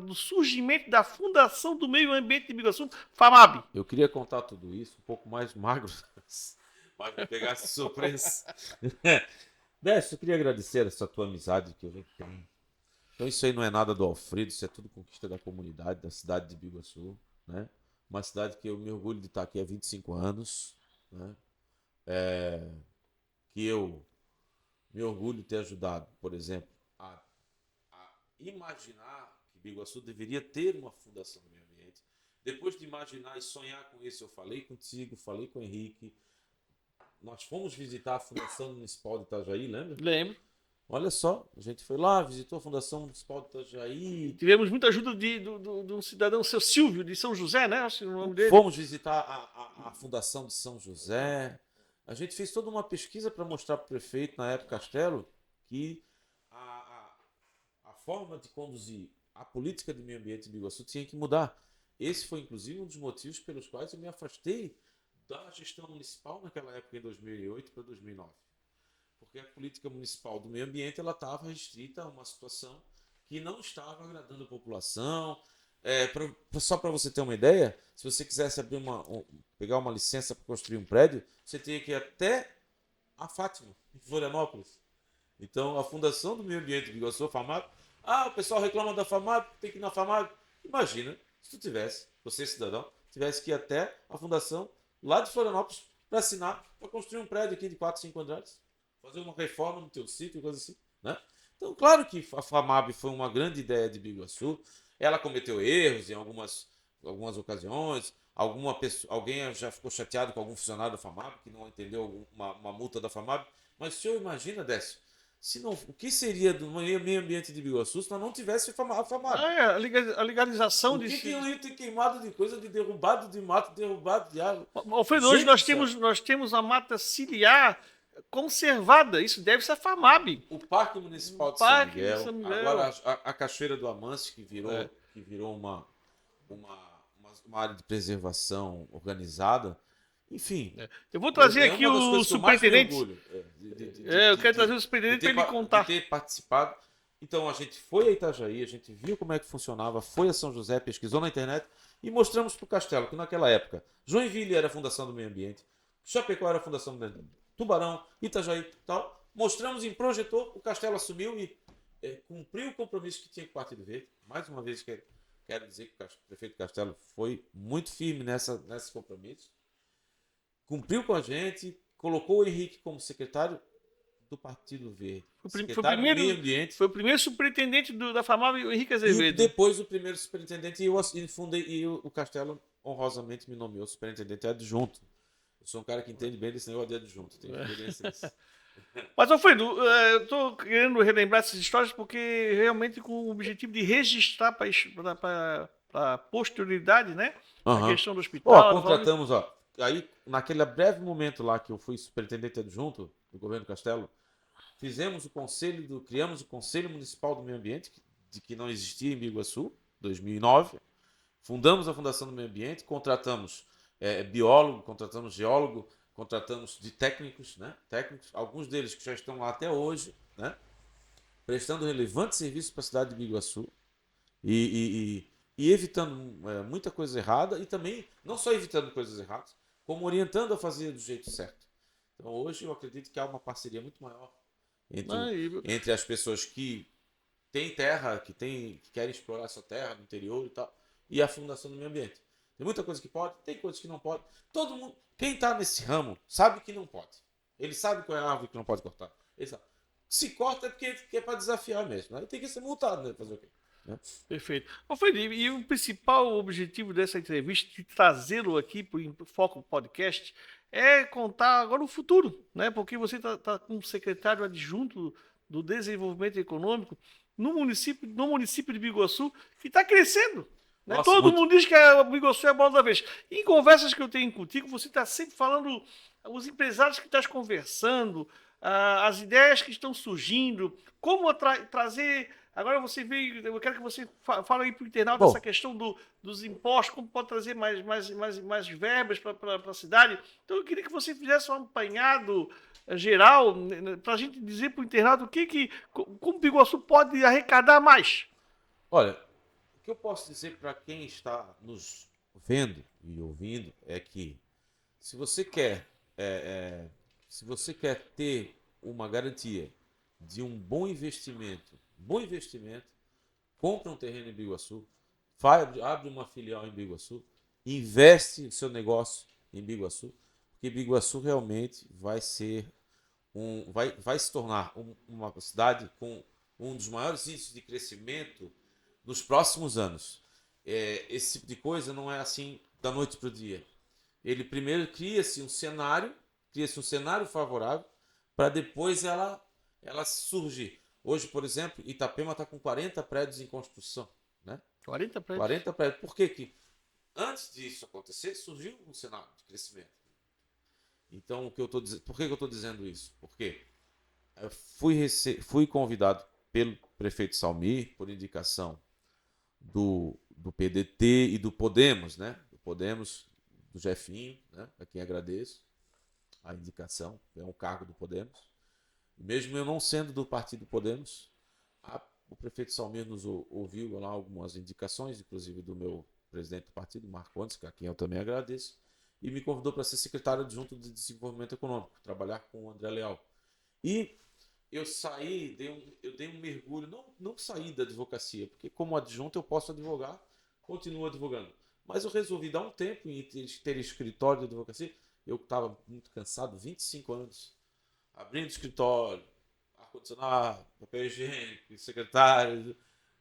do surgimento da Fundação do Meio Ambiente de Biguaçu, FAMAB. Eu queria contar tudo isso um pouco mais magro, mas me pegasse surpresa. Décio, eu queria agradecer essa tua amizade que a gente tem. Então isso aí não é nada do Alfredo, isso é tudo conquista da comunidade, da cidade de Biguaçu, né? Uma cidade que eu me orgulho de estar aqui há 25 anos, né? Que eu me orgulho de ter ajudado, por exemplo, a imaginar que Biguaçu deveria ter uma fundação do meio ambiente. Depois de imaginar e sonhar com isso, eu falei contigo, falei com o Henrique. Nós fomos visitar a Fundação Municipal de Itajaí, lembra? Lembro. Olha só, a gente foi lá, visitou a Fundação Municipal de Itajaí. Tivemos muita ajuda de um cidadão, seu Silvio, de São José, né? Acho que o nome dele. Fomos visitar a Fundação de São José. A gente fez toda uma pesquisa para mostrar para o prefeito, na época Castelo, que a forma de conduzir a política de meio ambiente de Biguaçu tinha que mudar. Esse foi, inclusive, um dos motivos pelos quais eu me afastei da gestão municipal naquela época, em 2008 para 2009. Porque a política municipal do meio ambiente estava restrita a uma situação que não estava agradando a população. Só para você ter uma ideia, se você quisesse pegar uma licença para construir um prédio, você tinha que ir até a Fátima, em Florianópolis. Então, a Fundação do Meio Ambiente de Biguaçu, a FAMAB, o pessoal reclama da FAMAB, tem que ir na FAMAB. Imagina, se você cidadão, tivesse que ir até a Fundação lá de Florianópolis para assinar, para construir um prédio aqui de 4, 5 andares, fazer uma reforma no teu sítio, coisa assim, né? Então, claro que a FAMAB foi uma grande ideia de Biguaçu. Ela cometeu erros em algumas ocasiões. Alguém já ficou chateado com algum funcionário da FAMAB que não entendeu uma multa da FAMAB. Mas o senhor imagina, Décio, o que seria do meio ambiente de Biguaçu se nós não tivesse a FAMAB? A legalização disso. O que ia ter queimado de coisa, de derrubado de mato, derrubado de água? Alfredo, hoje nós temos a mata ciliar conservada. Isso deve ser a FAMAB. O Parque Municipal de São Miguel. Agora a Cachoeira do Amance, que virou uma área de preservação organizada. Enfim. Eu vou trazer é aqui uma das o coisas que eu mais me superintendente. orgulho, Eu quero trazer o superintendente para ele contar. de ter participado. Então a gente foi a Itajaí, a gente viu como é que funcionava, foi a São José, pesquisou na internet e mostramos para o Castelo que naquela época Joinville era a Fundação do Meio Ambiente, Chapecó era a Fundação do Meio Ambiente, Tubarão, Itajaí e tal. Mostramos em projetor, o Castelo assumiu e cumpriu o compromisso que tinha com o Partido Verde. Mais uma vez quero dizer que o prefeito Castelo foi muito firme nesse compromisso. Cumpriu com a gente, colocou o Henrique como secretário do Partido Verde. Secretário do Meio Ambiente. Foi o primeiro superintendente da FAMAV, o Henrique Azevedo. E depois o primeiro superintendente, e o Castelo honrosamente me nomeou superintendente adjunto. Eu sou um cara que entende bem desse negócio de adjunto, tenho experiência nisso. Mas, Alfredo, eu estou querendo relembrar essas histórias porque realmente com o objetivo de registrar para a posterioridade, né? A questão do hospital. Contratamos, aí naquele breve momento lá que eu fui superintendente adjunto do governo Castelo, criamos o Conselho Municipal do Meio Ambiente, que não existia em Biguaçu, 2009. Fundamos a Fundação do Meio Ambiente, contratamos biólogo, contratamos geólogo, contratamos de técnicos, né? Alguns deles que já estão lá até hoje, né? Prestando relevante serviço para a cidade de Biguaçu e evitando muita coisa errada e também, não só evitando coisas erradas, como orientando a fazer do jeito certo. Então hoje eu acredito que há uma parceria muito maior entre as pessoas que têm terra, que querem explorar essa terra no interior e tal, e a Fundação do Meio Ambiente. Tem muita coisa que pode, tem coisas que não pode. Todo mundo, quem está nesse ramo, sabe que não pode. Ele sabe qual é a árvore que não pode cortar. Ele sabe. Se corta é porque é para desafiar mesmo. Aí tem que ser multado, né? Fazer o quê? Né? Perfeito. E o principal objetivo dessa entrevista, de trazê-lo aqui para o Foco Podcast, é contar agora o futuro, né? Porque você está como secretário adjunto do Desenvolvimento Econômico no município de Biguaçu, que está crescendo. Né? Nossa, todo mundo diz que a Biguaçu é a bola da vez. Em conversas que eu tenho contigo, você está sempre falando os empresários que estás conversando, as ideias que estão surgindo, como trazer. Agora você veio, eu quero que você fale aí para o internauta essa questão dos impostos, como pode trazer mais verbas para a cidade. Então eu queria que você fizesse um apanhado geral para a gente dizer para o internauta como o Biguaçu pode arrecadar mais. Olha, o que eu posso dizer para quem está nos vendo e ouvindo é que se você quer ter uma garantia de um bom investimento, compra um terreno em Biguaçu, abre uma filial em Biguaçu, investe o seu negócio em Biguaçu, porque Biguaçu realmente vai se tornar uma cidade com um dos maiores índices de crescimento nos próximos anos. Esse tipo de coisa não é assim da noite para o dia. Ele primeiro cria-se um cenário favorável para depois ela surgir. Hoje, por exemplo, Itapema está com 40 prédios em construção. Né? 40 prédios? 40 prédios. Por quê? Que antes disso acontecer, surgiu um cenário de crescimento. Então, por que eu estou dizendo isso? Porque eu fui convidado pelo prefeito Salmir, por indicação do PDT e do Podemos, né? Do Podemos, do Jefinho, né? A quem agradeço a indicação, é um cargo do Podemos. Mesmo eu não sendo do partido Podemos, o prefeito Salmir nos ouviu lá algumas indicações, inclusive do meu presidente do partido, Marco Antes, a quem eu também agradeço, e me convidou para ser secretário adjunto de Desenvolvimento Econômico, trabalhar com o André Leal. E eu dei um mergulho, não saí da advocacia, porque como adjunto eu posso advogar, continuo advogando. Mas eu resolvi dar um tempo em ter escritório de advocacia. Eu estava muito cansado, 25 anos, abrindo escritório, ar-condicionado, papel higiênico, secretário.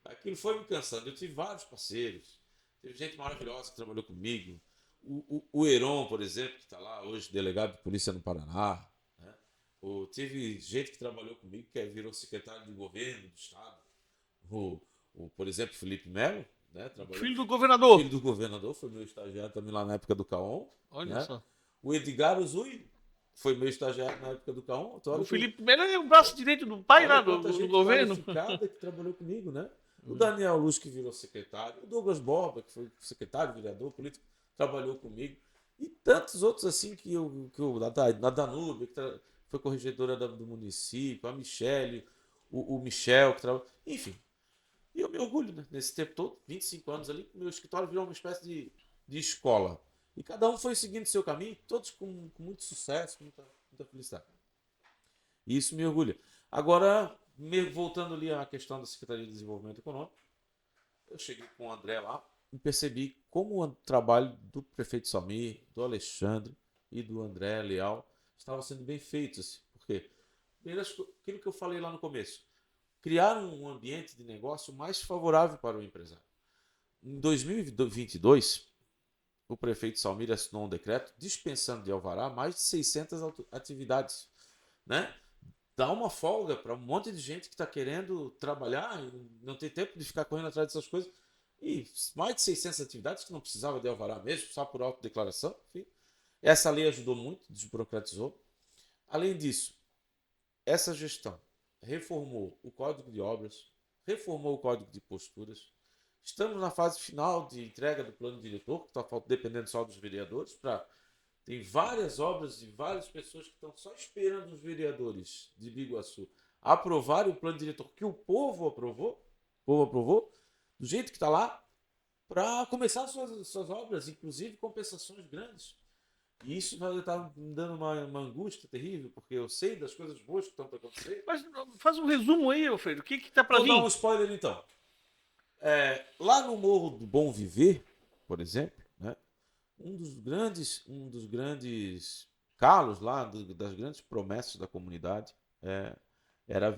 Aquilo foi me cansando. Eu tive vários parceiros, teve gente maravilhosa que trabalhou comigo. O Heron, por exemplo, que está lá hoje, delegado de polícia no Paraná. Né? Teve gente que trabalhou comigo que virou secretário de governo do estado. Por exemplo, Felipe Melo. Né? Filho do governador. Filho do governador, foi meu estagiário também lá na época do CAON. Olha né? só. O Edgar Uzui foi meu estagiário na época do CAON. O Felipe Melo é o braço direito do pai lá do governo. Que trabalhou comigo, né? O Daniel Luz, que virou secretário. O Douglas Borba, que foi secretário, vereador, político, trabalhou comigo. E tantos outros assim na Danúbia, foi corregedora do município, a Michele, o Michel, enfim. E eu me orgulho, né? Nesse tempo todo, 25 anos ali, meu escritório virou uma espécie de escola. E cada um foi seguindo seu caminho, todos com muito sucesso, com muita felicidade. E isso me orgulha. Agora, voltando ali à questão da Secretaria de Desenvolvimento Econômico, eu cheguei com o André lá e percebi como o trabalho do prefeito Samir, do Alexandre e do André Leal estava sendo bem feito. Assim, porque, primeiro, aquilo que eu falei lá no começo, criar um ambiente de negócio mais favorável para o empresário. Em 2022, o prefeito Salmir assinou um decreto dispensando de alvará mais de 600 atividades, né? Dá uma folga para um monte de gente que está querendo trabalhar e não tem tempo de ficar correndo atrás dessas coisas. E mais de 600 atividades que não precisava de alvará mesmo, só por autodeclaração. Enfim. Essa lei ajudou muito, desburocratizou. Além disso, essa gestão reformou o Código de Obras, reformou o Código de Posturas. Estamos na fase final de entrega do plano diretor, que está dependendo só dos vereadores. Tem várias obras e várias pessoas que estão só esperando os vereadores de Biguaçu aprovarem o plano diretor que o povo aprovou, do jeito que está lá, para começar suas obras, inclusive compensações grandes. E isso vai estar me dando uma angústia terrível, porque eu sei das coisas boas que estão para acontecer. Mas faz um resumo aí, Alfredo. O que tá para Vou dar um vir? spoiler então. Lá no Morro do Bom Viver, por exemplo, né, um dos grandes calos lá, das grandes promessas da comunidade, era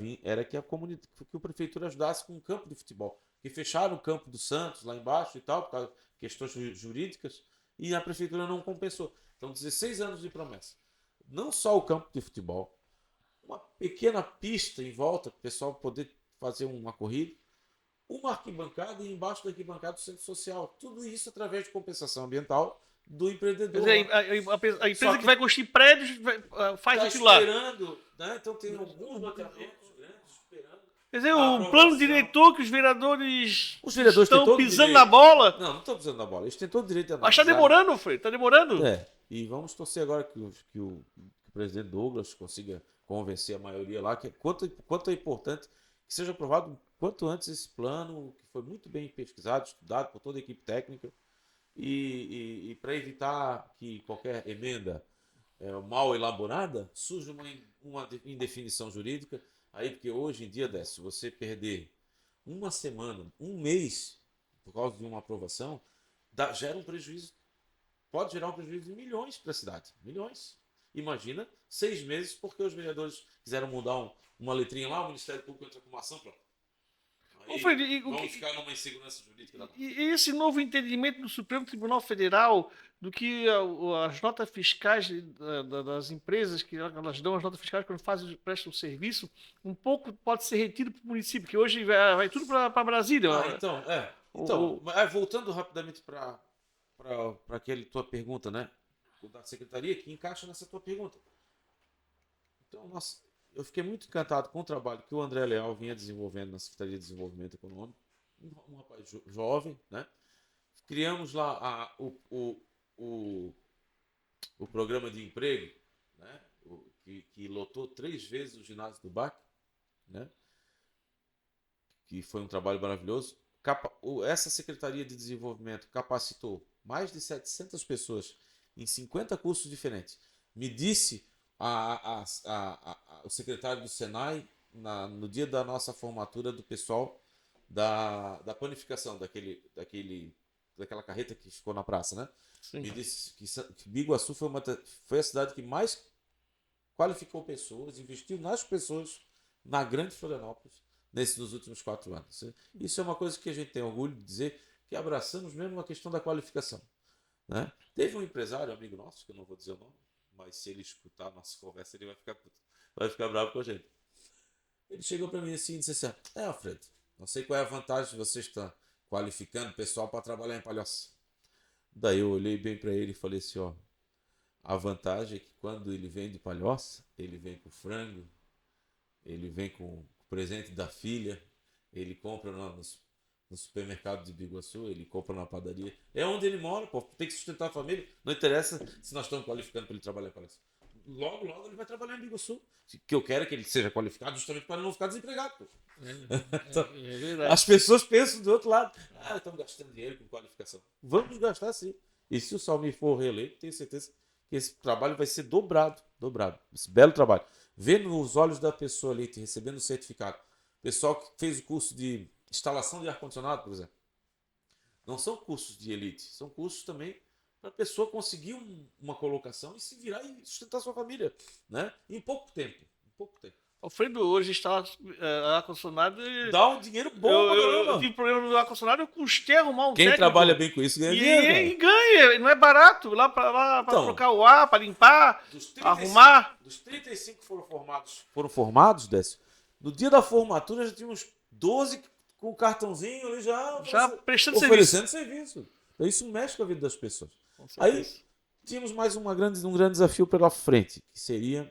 que que a prefeitura ajudasse com um campo de futebol. Que fecharam o campo do Santos lá embaixo e tal, por causa de questões jurídicas, e a prefeitura não compensou. Então, 16 anos de promessa. Não só o campo de futebol, uma pequena pista em volta para o pessoal poder fazer uma corrida, uma arquibancada e embaixo da arquibancada o centro social. Tudo isso através de compensação ambiental do Quer empreendedor dizer, lá. a Só empresa que que vai construir prédios faz está aquilo lá. esperando, né? Então tem alguns loteamentos grandes esperando Quer dizer, a o plano aprovação. diretor que os vereadores Os vereadores têm estão todo o pisando na direito. bola. Não estão precisando da bola. Eles têm todo o direito de Mas tá analisar. demorando, Alfredo. Tá demorando. E vamos torcer agora que o presidente Douglas consiga convencer a maioria lá que quanto é importante que seja aprovado quanto antes esse plano, que foi muito bem pesquisado, estudado por toda a equipe técnica, e para evitar que qualquer emenda mal elaborada surja uma indefinição jurídica, aí porque hoje em dia, se você perder uma semana, um mês, por causa de uma aprovação, gera um prejuízo. Pode gerar um prejuízo de milhões para a cidade. Milhões. Imagina 6 meses porque os vereadores quiseram mudar uma letrinha lá, o Ministério Público entra com uma ação. Pronto. Aí Alfredo, vamos ficar numa insegurança jurídica. e esse novo entendimento do Supremo Tribunal Federal do que as notas fiscais das empresas, que elas dão as notas fiscais quando prestam serviço, um pouco pode ser retido para o município, que hoje vai tudo para Brasília. Voltando rapidamente para aquela tua pergunta, né? Da secretaria, que encaixa nessa tua pergunta. Então, eu fiquei muito encantado com o trabalho que o André Leal vinha desenvolvendo na Secretaria de Desenvolvimento Econômico. Um rapaz jovem, né? Criamos lá o programa de emprego, né? Que lotou 3 vezes o ginásio do BAC, né? Que foi um trabalho maravilhoso. Essa Secretaria de Desenvolvimento capacitou mais de 700 pessoas em 50 cursos diferentes. Me disse o secretário do Senai, no dia da nossa formatura, do pessoal da panificação, daquela carreta que ficou na praça, né? Sim. Me disse que Biguaçu foi a cidade que mais qualificou pessoas, investiu nas pessoas na grande Florianópolis nos últimos 4 anos. Isso é uma coisa que a gente tem orgulho de dizer, que abraçamos mesmo a questão da qualificação. Né? Teve um empresário, amigo nosso, que eu não vou dizer o nome, mas se ele escutar a nossa conversa, ele vai ficar bravo com a gente. Ele chegou para mim assim e disse assim: Alfredo, não sei qual é a vantagem de vocês estar qualificando o pessoal para trabalhar em Palhoça. Daí eu olhei bem para ele e falei assim: a vantagem é que quando ele vem de Palhoça, ele vem com frango, ele vem com o presente da filha, ele compra no supermercado de Biguaçu, ele compra na padaria. É onde ele mora, pô. Tem que sustentar a família. Não interessa se nós estamos qualificando para ele trabalhar para isso. Logo, logo ele vai trabalhar em Biguaçu. O que eu quero é que ele seja qualificado justamente para ele não ficar desempregado. Pô. Então, É verdade. as pessoas pensam do outro lado. Ah, estamos gastando dinheiro com qualificação. Vamos gastar sim. E se o Salmi for reeleito, tenho certeza que esse trabalho vai ser dobrado. Dobrado. Esse belo trabalho. Vendo nos olhos da pessoa ali, recebendo o certificado. Pessoal que fez o curso de instalação de ar-condicionado, por exemplo. Não são cursos de elite, são cursos também para a pessoa conseguir uma colocação e se virar e sustentar sua família, né? Em pouco tempo. Em pouco tempo. Alfredo, hoje está ar-condicionado. Dá um dinheiro bom pra Eu caramba. tive problema no ar-condicionado, eu custei arrumar um Quem técnico. trabalha bem com isso ganha dinheiro, cara. E ganha, não é barato. Lá para Então, trocar o ar, para limpar, Dos 35, arrumar. dos 35 que foram formados, Décio, no dia da formatura já tinha uns 12 com o cartãozinho ali Já prestando oferecendo serviço. Então isso mexe com a vida das pessoas. Com Aí certeza. tínhamos mais um grande desafio pela frente, que seria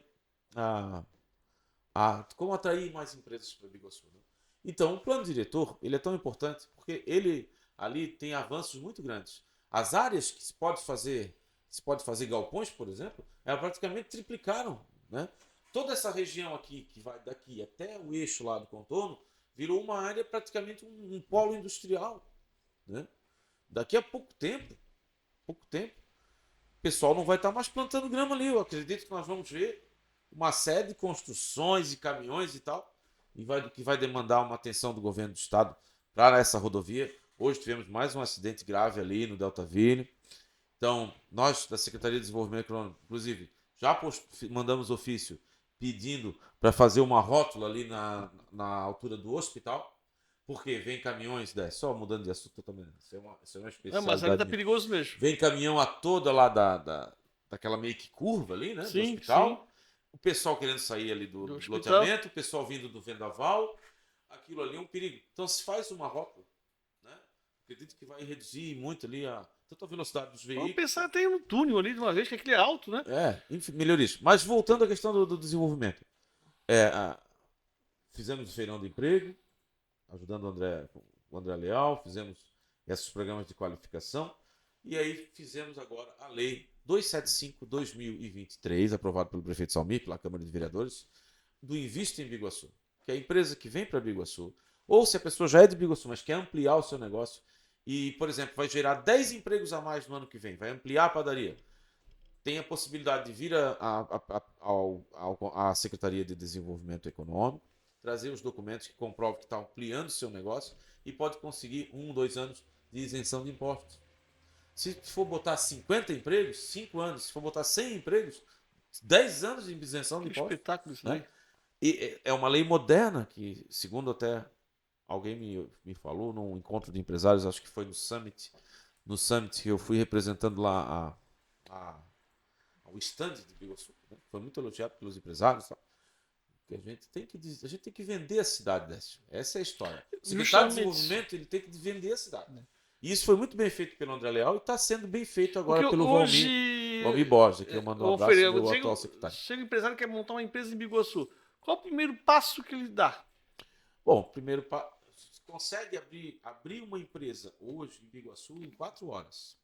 como atrair mais empresas para Biguaçu. Né? Então, o plano diretor ele é tão importante porque ele ali tem avanços muito grandes. As áreas que se pode fazer galpões, por exemplo, elas praticamente triplicaram. Né? Toda essa região aqui, que vai daqui até o eixo lá do contorno, virou uma área praticamente um polo industrial. Né? Daqui a pouco tempo, o pessoal não vai estar mais plantando grama ali. Eu acredito que nós vamos ver uma série de construções e caminhões e tal, que vai demandar uma atenção do governo do estado para essa rodovia. Hoje tivemos mais um acidente grave ali no Deltaville. Então, nós da Secretaria de Desenvolvimento Econômico, inclusive, já mandamos ofício pedindo para fazer uma rótula ali na altura do hospital, porque vem caminhões, só mudando de assunto também, isso é uma especialidade. Mas ali tá perigoso mesmo. Vem caminhão a toda lá daquela meio que curva ali, né, do hospital. Sim. O pessoal querendo sair ali do hospital. loteamento, o pessoal vindo do vendaval, aquilo ali é um perigo. Então se faz uma rótula, né? Acredito que vai reduzir muito ali tanto a velocidade dos veículos. Vamos pensar até em um túnel ali de uma vez, que aquele é alto, né? Enfim, melhorias. Mas voltando à questão do desenvolvimento. Fizemos o feirão de emprego, ajudando o André Leal, fizemos esses programas de qualificação e aí fizemos agora a lei 275/2023, aprovado pelo prefeito Salmi, pela Câmara de Vereadores, do Invista em Biguaçu, que é a empresa que vem para Biguaçu, ou se a pessoa já é de Biguaçu, mas quer ampliar o seu negócio e, por exemplo, vai gerar 10 empregos a mais no ano que vem, vai ampliar a padaria, tem a possibilidade de vir à Secretaria de Desenvolvimento Econômico, trazer os documentos que comprovam que está ampliando o seu negócio e pode conseguir 1, 2 anos de isenção de impostos. Se for botar 50 empregos, 5 anos. Se for botar 100 empregos, 10 anos de isenção de impostos. Espetáculo isso, né? E é uma lei moderna que, segundo até alguém me falou num encontro de empresários, acho que foi no Summit que eu fui representando lá o stand de Biguaçu, né? Foi muito elogiado pelos empresários. Tá? Que a gente tem que vender a cidade, Décio. Essa é a história. O secretário de desenvolvimento ele tem que vender a cidade. E isso foi muito bem feito pelo André Leal e está sendo bem feito agora pelo Valmir Borges, que eu mando um abraço do atual secretário. Chega o empresário que quer montar uma empresa em Biguaçu. Qual o primeiro passo que ele dá? Bom, primeiro passo, consegue abrir uma empresa hoje em Biguaçu em 4 horas.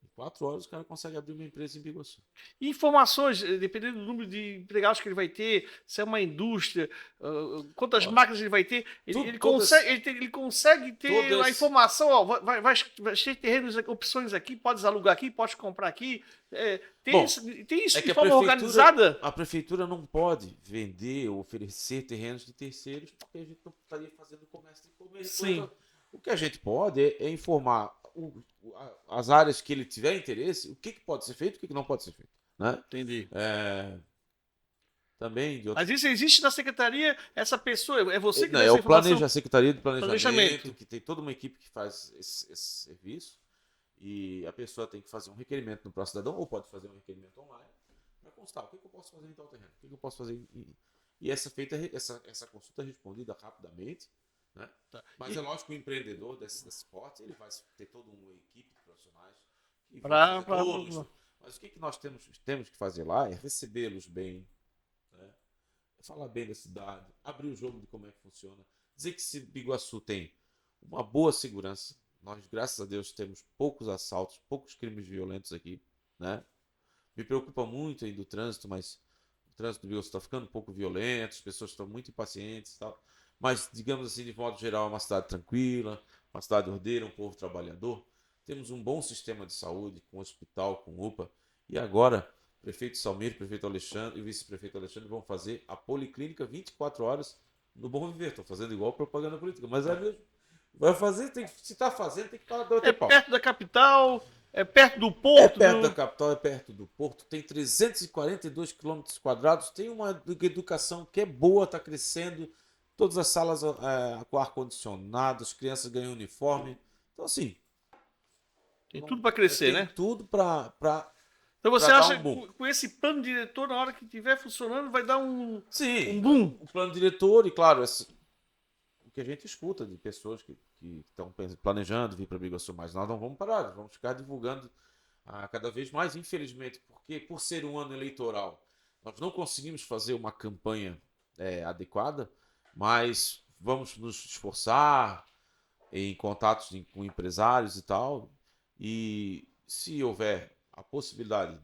Em 4 horas o cara consegue abrir uma empresa em Biguaçu. Informações, dependendo do número de empregados que ele vai ter, se é uma indústria, quantas máquinas ele vai ter, ele consegue ter a informação, vai ter terrenos, opções aqui, pode alugar aqui, pode comprar aqui. Tem isso de forma organizada? A prefeitura não pode vender ou oferecer terrenos de terceiros, porque a gente não estaria fazendo comércio de comércio. Sim. O que a gente pode é informar as áreas que ele tiver interesse, o que pode ser feito e o que não pode ser feito. Né? Entendi. Também Mas isso existe na secretaria, essa pessoa, é você que dá essa informação? A Secretaria de Planejamento, que tem toda uma equipe que faz esse serviço, e a pessoa tem que fazer um requerimento no Pró-Cidadão, ou pode fazer um requerimento online, para constar o que eu posso fazer em tal terreno, o que eu posso fazer e essa consulta é respondida rapidamente. Né? Tá. Mas é lógico que o empreendedor desse porte ele vai ter toda uma equipe de profissionais que mas o que nós temos que fazer lá é recebê-los bem, né? Falar bem da cidade, abrir o jogo de como é que funciona, dizer que se Biguaçu tem uma boa segurança. Nós, graças a Deus, temos poucos assaltos, poucos crimes violentos aqui, né? Me preocupa muito ainda o trânsito, mas o trânsito do Rio está ficando um pouco violento, as pessoas estão muito impacientes e tal. Mas, digamos assim, de modo geral, é uma cidade tranquila, uma cidade ordeira, um povo trabalhador. Temos um bom sistema de saúde, com hospital, com UPA. E agora, o prefeito Salmir, prefeito Alexandre e o vice-prefeito Alexandre vão fazer a policlínica 24 horas no Bom Viver. Estou fazendo igual propaganda política, mas é mesmo. Vai fazer, se está fazendo, tem que falar do É pau. perto da capital, é perto do É porto. perto da capital, é perto do porto, tem 342 quilômetros quadrados, tem uma educação que é boa, está crescendo, todas as salas com ar-condicionado, as crianças ganham uniforme. Então, assim, Tem tudo para crescer, tem né? tudo para Então você dar acha um boom. que com esse plano diretor, na hora que estiver funcionando, vai dar um Sim, boom? o plano diretor, e claro, o que a gente escuta de pessoas que estão planejando vir para Biguaçu, mas nós não vamos parar, vamos ficar divulgando cada vez mais, infelizmente, porque por ser um ano eleitoral, nós não conseguimos fazer uma campanha adequada, mas vamos nos esforçar em contatos com empresários e tal, e se houver a possibilidade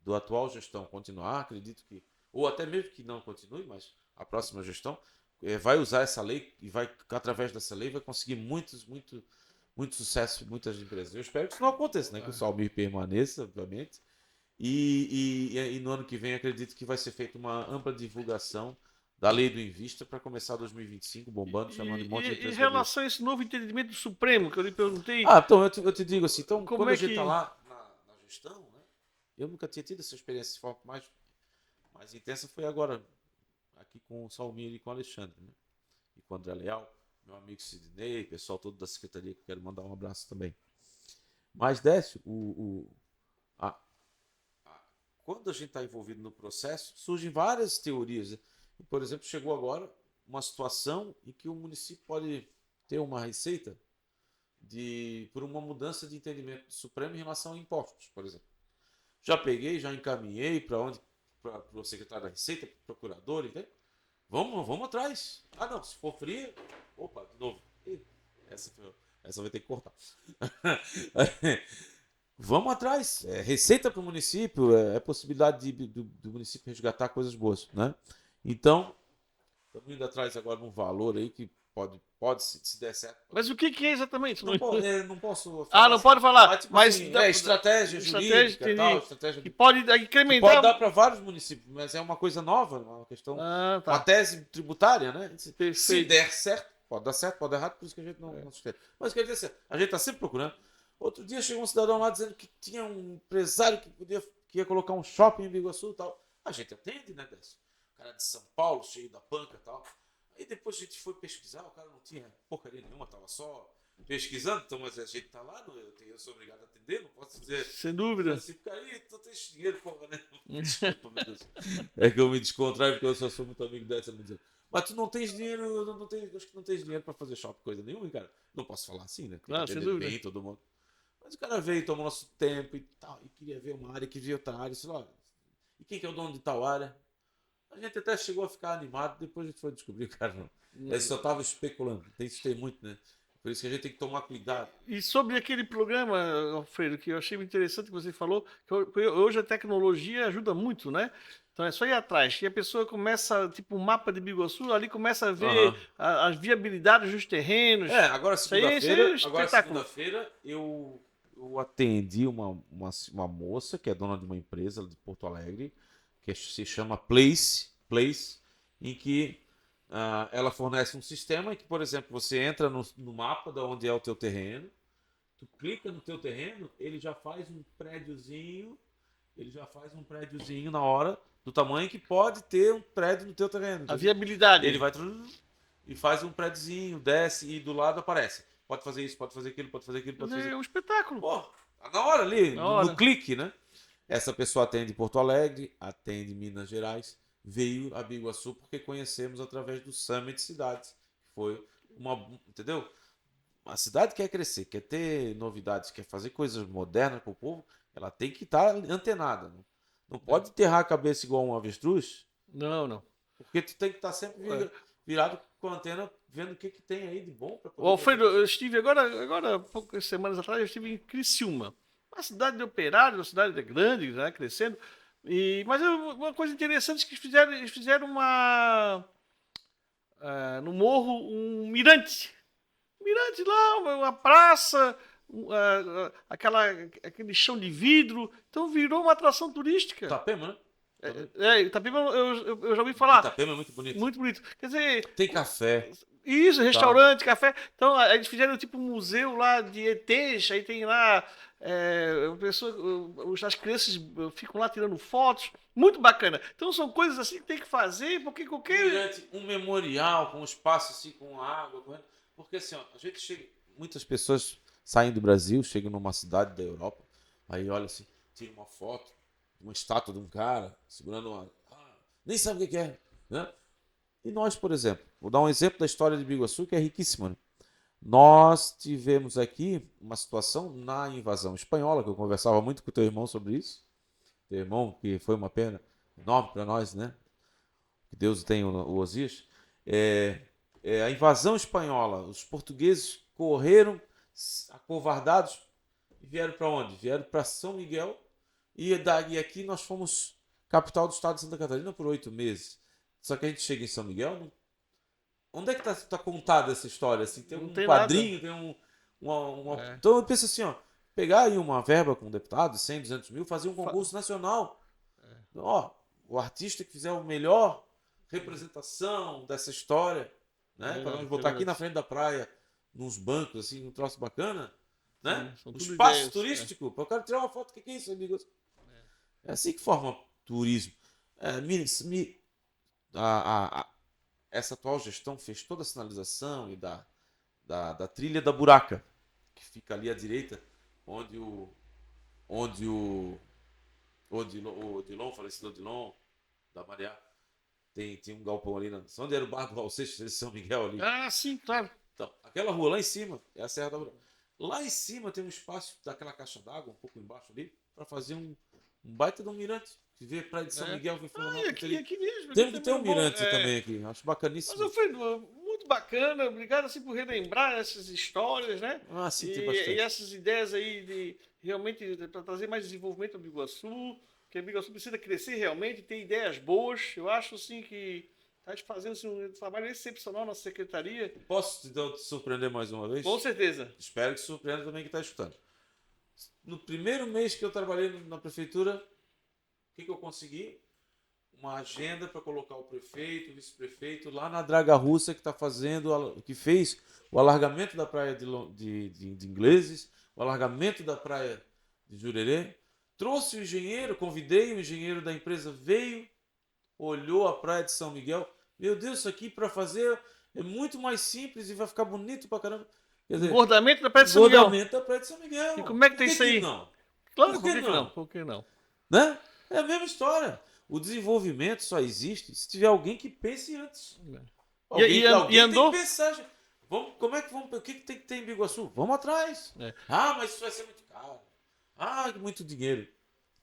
do atual gestão continuar, acredito que, ou até mesmo que não continue, mas a próxima gestão vai usar essa lei e vai, através dessa lei, vai conseguir muito sucesso em muitas empresas. Eu espero que isso não aconteça, né? Que o Salmir permaneça, obviamente. E no ano que vem acredito que vai ser feita uma ampla divulgação da lei do Invista para começar 2025 bombando, chamando um monte de Em empresas. relação a esse novo entendimento do Supremo, que eu lhe perguntei, Então eu te digo assim, então como quando a é gente está que. lá na gestão, né? Eu nunca tinha tido essa experiência de forma mais intensa, foi agora aqui com o Salmir e com o Alexandre, né? E com o André Leal, meu amigo Sidney, pessoal todo da secretaria, que eu quero mandar um abraço também. Mas, Décio, a- quando a gente está envolvido no processo, surgem várias teorias, né? E, por exemplo, chegou agora uma situação em que o município pode ter uma receita por uma mudança de entendimento do Supremo em relação a impostos, por exemplo. Já peguei, já encaminhei para onde? Para o secretário da Receita, para o procurador, entende? Vamos atrás. Não, se for fria. Opa, de novo. Essa vai ter que cortar. Vamos atrás. É receita para o município, é possibilidade do município resgatar coisas boas, né? Então, estamos indo atrás agora de um valor aí que pode se der certo. Mas o que é exatamente? Não posso falar. Não pode falar. Mas, tipo Mas assim, estratégia jurídica e tal, estratégia que pode que incrementar. pode dar para vários municípios, mas é uma coisa nova, uma questão, tá. uma tese tributária, né? Perfeito. Se der certo, pode dar certo, pode dar errado, por isso que a gente não sustenta. Mas quer dizer, a gente está sempre procurando. Outro dia chegou um cidadão lá dizendo que tinha um empresário que ia colocar um shopping em Biguaçu e tal. A gente atende, né, Décio? O cara de São Paulo, cheio da panca e tal. Aí depois a gente foi pesquisar, o cara não tinha porcaria nenhuma, tava só pesquisando, então, mas a gente tá lá, eu sou obrigado a atender, não posso dizer. Sem dúvida. Assim, aí, tu tens dinheiro, porra, né? Desculpa, meu Deus. É que eu me descontraio porque eu só sou muito amigo dessa, me dizer. Mas tu não tens dinheiro, acho que não tens dinheiro pra fazer shopping, coisa nenhuma, cara. Não posso falar assim, né? Tem que sem atender dúvida. bem todo mundo. Mas o cara veio, tomou nosso tempo e tal, e queria ver uma área, queria outra área, sei lá. E quem que é o dono de tal área? A gente até chegou a ficar animado, depois a gente foi descobrir, cara, não. Ele só tava especulando, tem muito, né? Por isso que a gente tem que tomar cuidado. E sobre aquele programa, Alfredo, que eu achei muito interessante que você falou, que hoje a tecnologia ajuda muito, né? Então é só ir atrás. E a pessoa começa, tipo, um mapa de Biguaçu, ali começa a ver as viabilidades dos terrenos. Agora segunda-feira eu atendi uma moça que é dona de uma empresa de Porto Alegre, que se chama Place, em que ela fornece um sistema em que, por exemplo, você entra no mapa de onde é o teu terreno, tu clica no teu terreno, ele já faz um prédiozinho na hora, do tamanho que pode ter um prédio no teu terreno. A viabilidade. Ele vai e faz um prédiozinho, desce e do lado aparece. Pode fazer isso, pode fazer aquilo, pode fazer aquilo, pode fazer... É um espetáculo. Pô, tá na hora ali, no clique, né? Essa pessoa atende Porto Alegre, atende Minas Gerais, veio a Biguaçu porque conhecemos através do Summit Cidades. Foi entendeu? A cidade quer crescer, quer ter novidades, quer fazer coisas modernas para o povo, ela tem que estar antenada. Não pode enterrar a cabeça igual um avestruz. Não. Porque tu tem que estar sempre virado com a antena, vendo o que tem aí de bom para poder. Ô, Alfredo, eu estive agora, poucas semanas atrás, eu estive em Criciúma. Uma cidade de operários, uma cidade grande, né, crescendo. Mas uma coisa interessante é que eles fizeram no morro um mirante. Mirante lá, uma praça, aquele chão de vidro. Então virou uma atração turística. Itapema, né? Itapema eu já ouvi falar. Itapema é muito bonito. Muito bonito. Quer dizer, Tem café. isso, restaurante, café. Então, eles fizeram tipo um museu lá de ETs, aí tem lá as crianças ficam lá tirando fotos. Muito bacana. Então, são coisas assim que tem que fazer, porque qualquer... Um memorial com um espaço assim, com água. Porque assim, ó, a gente chega... Muitas pessoas saem do Brasil, chegam numa cidade da Europa, aí olha assim, tira uma foto, uma estátua de um cara, segurando uma... nem sabe o que é, né? E nós, por exemplo, vou dar um exemplo da história de Biguaçu, que é riquíssima, né? Nós tivemos aqui uma situação na invasão espanhola, que eu conversava muito com o teu irmão sobre isso. Teu irmão, que foi uma pena enorme para nós, né? Que Deus tem o Osias. A invasão espanhola, os portugueses correram acovardados e vieram para onde? Vieram para São Miguel e aqui nós fomos capital do estado de Santa Catarina por 8 meses. Só que a gente chega em São Miguel, né? Onde é que tá contada essa história? Assim, tem um quadrinho, tem Então eu penso assim, ó, pegar aí uma verba com um deputado, 100, 200 mil, fazer um concurso nacional. Ó, o artista que fizer a melhor representação dessa história, né? Para nós botar aqui na frente da praia, nos bancos, assim, um troço bacana, né? Um espaço turístico. Para o cara tirar uma foto, o que é isso, amigos? É assim que forma turismo. Essa atual gestão fez toda a sinalização e da trilha da Buraca, que fica ali à direita, onde o Odilon, falecido Odilon, da Mariá, tem um galpão ali, onde era o bar do Raul Seixas, de São Miguel ali. Ah, sim, claro. Então, aquela rua lá em cima é a Serra da Buraca. Lá em cima tem um espaço daquela caixa d'água, um pouco embaixo ali, para fazer um baita de um mirante. Que vê Praia de São Miguel, vê aqui mesmo. Tem que ter um mirante também aqui. Acho bacaníssimo. Mas foi muito bacana. Obrigado assim, por relembrar essas histórias, né? Sim, tem bastante. E essas ideias aí de realmente para trazer mais desenvolvimento ao Biguaçu. Que a Biguaçu precisa crescer realmente, ter ideias boas. Eu acho assim que está fazendo assim, um trabalho excepcional na secretaria. Posso te surpreender mais uma vez? Com certeza. Espero que surpreenda também quem está escutando. No primeiro mês que eu trabalhei na prefeitura, o que eu consegui? Uma agenda para colocar o prefeito, o vice-prefeito lá na Draga Russa, que fez o alargamento da praia de Ingleses, o alargamento da praia de Jurerê. Trouxe o engenheiro, convidei o engenheiro da empresa, veio, olhou a praia de São Miguel. Meu Deus, isso aqui para fazer é muito mais simples e vai ficar bonito pra caramba. Quer dizer, engordamento da praia de São Miguel. Engordamento da praia de São Miguel. E como é que tem isso aí? Não? Claro, por que não? Por que não? Né? É a mesma história. O desenvolvimento só existe se tiver alguém que pense antes. Alguém andou? Tem que pensar. Como é que vamos? O que tem que ter em Biguaçu? Vamos atrás. Mas isso vai ser muito caro. Muito dinheiro.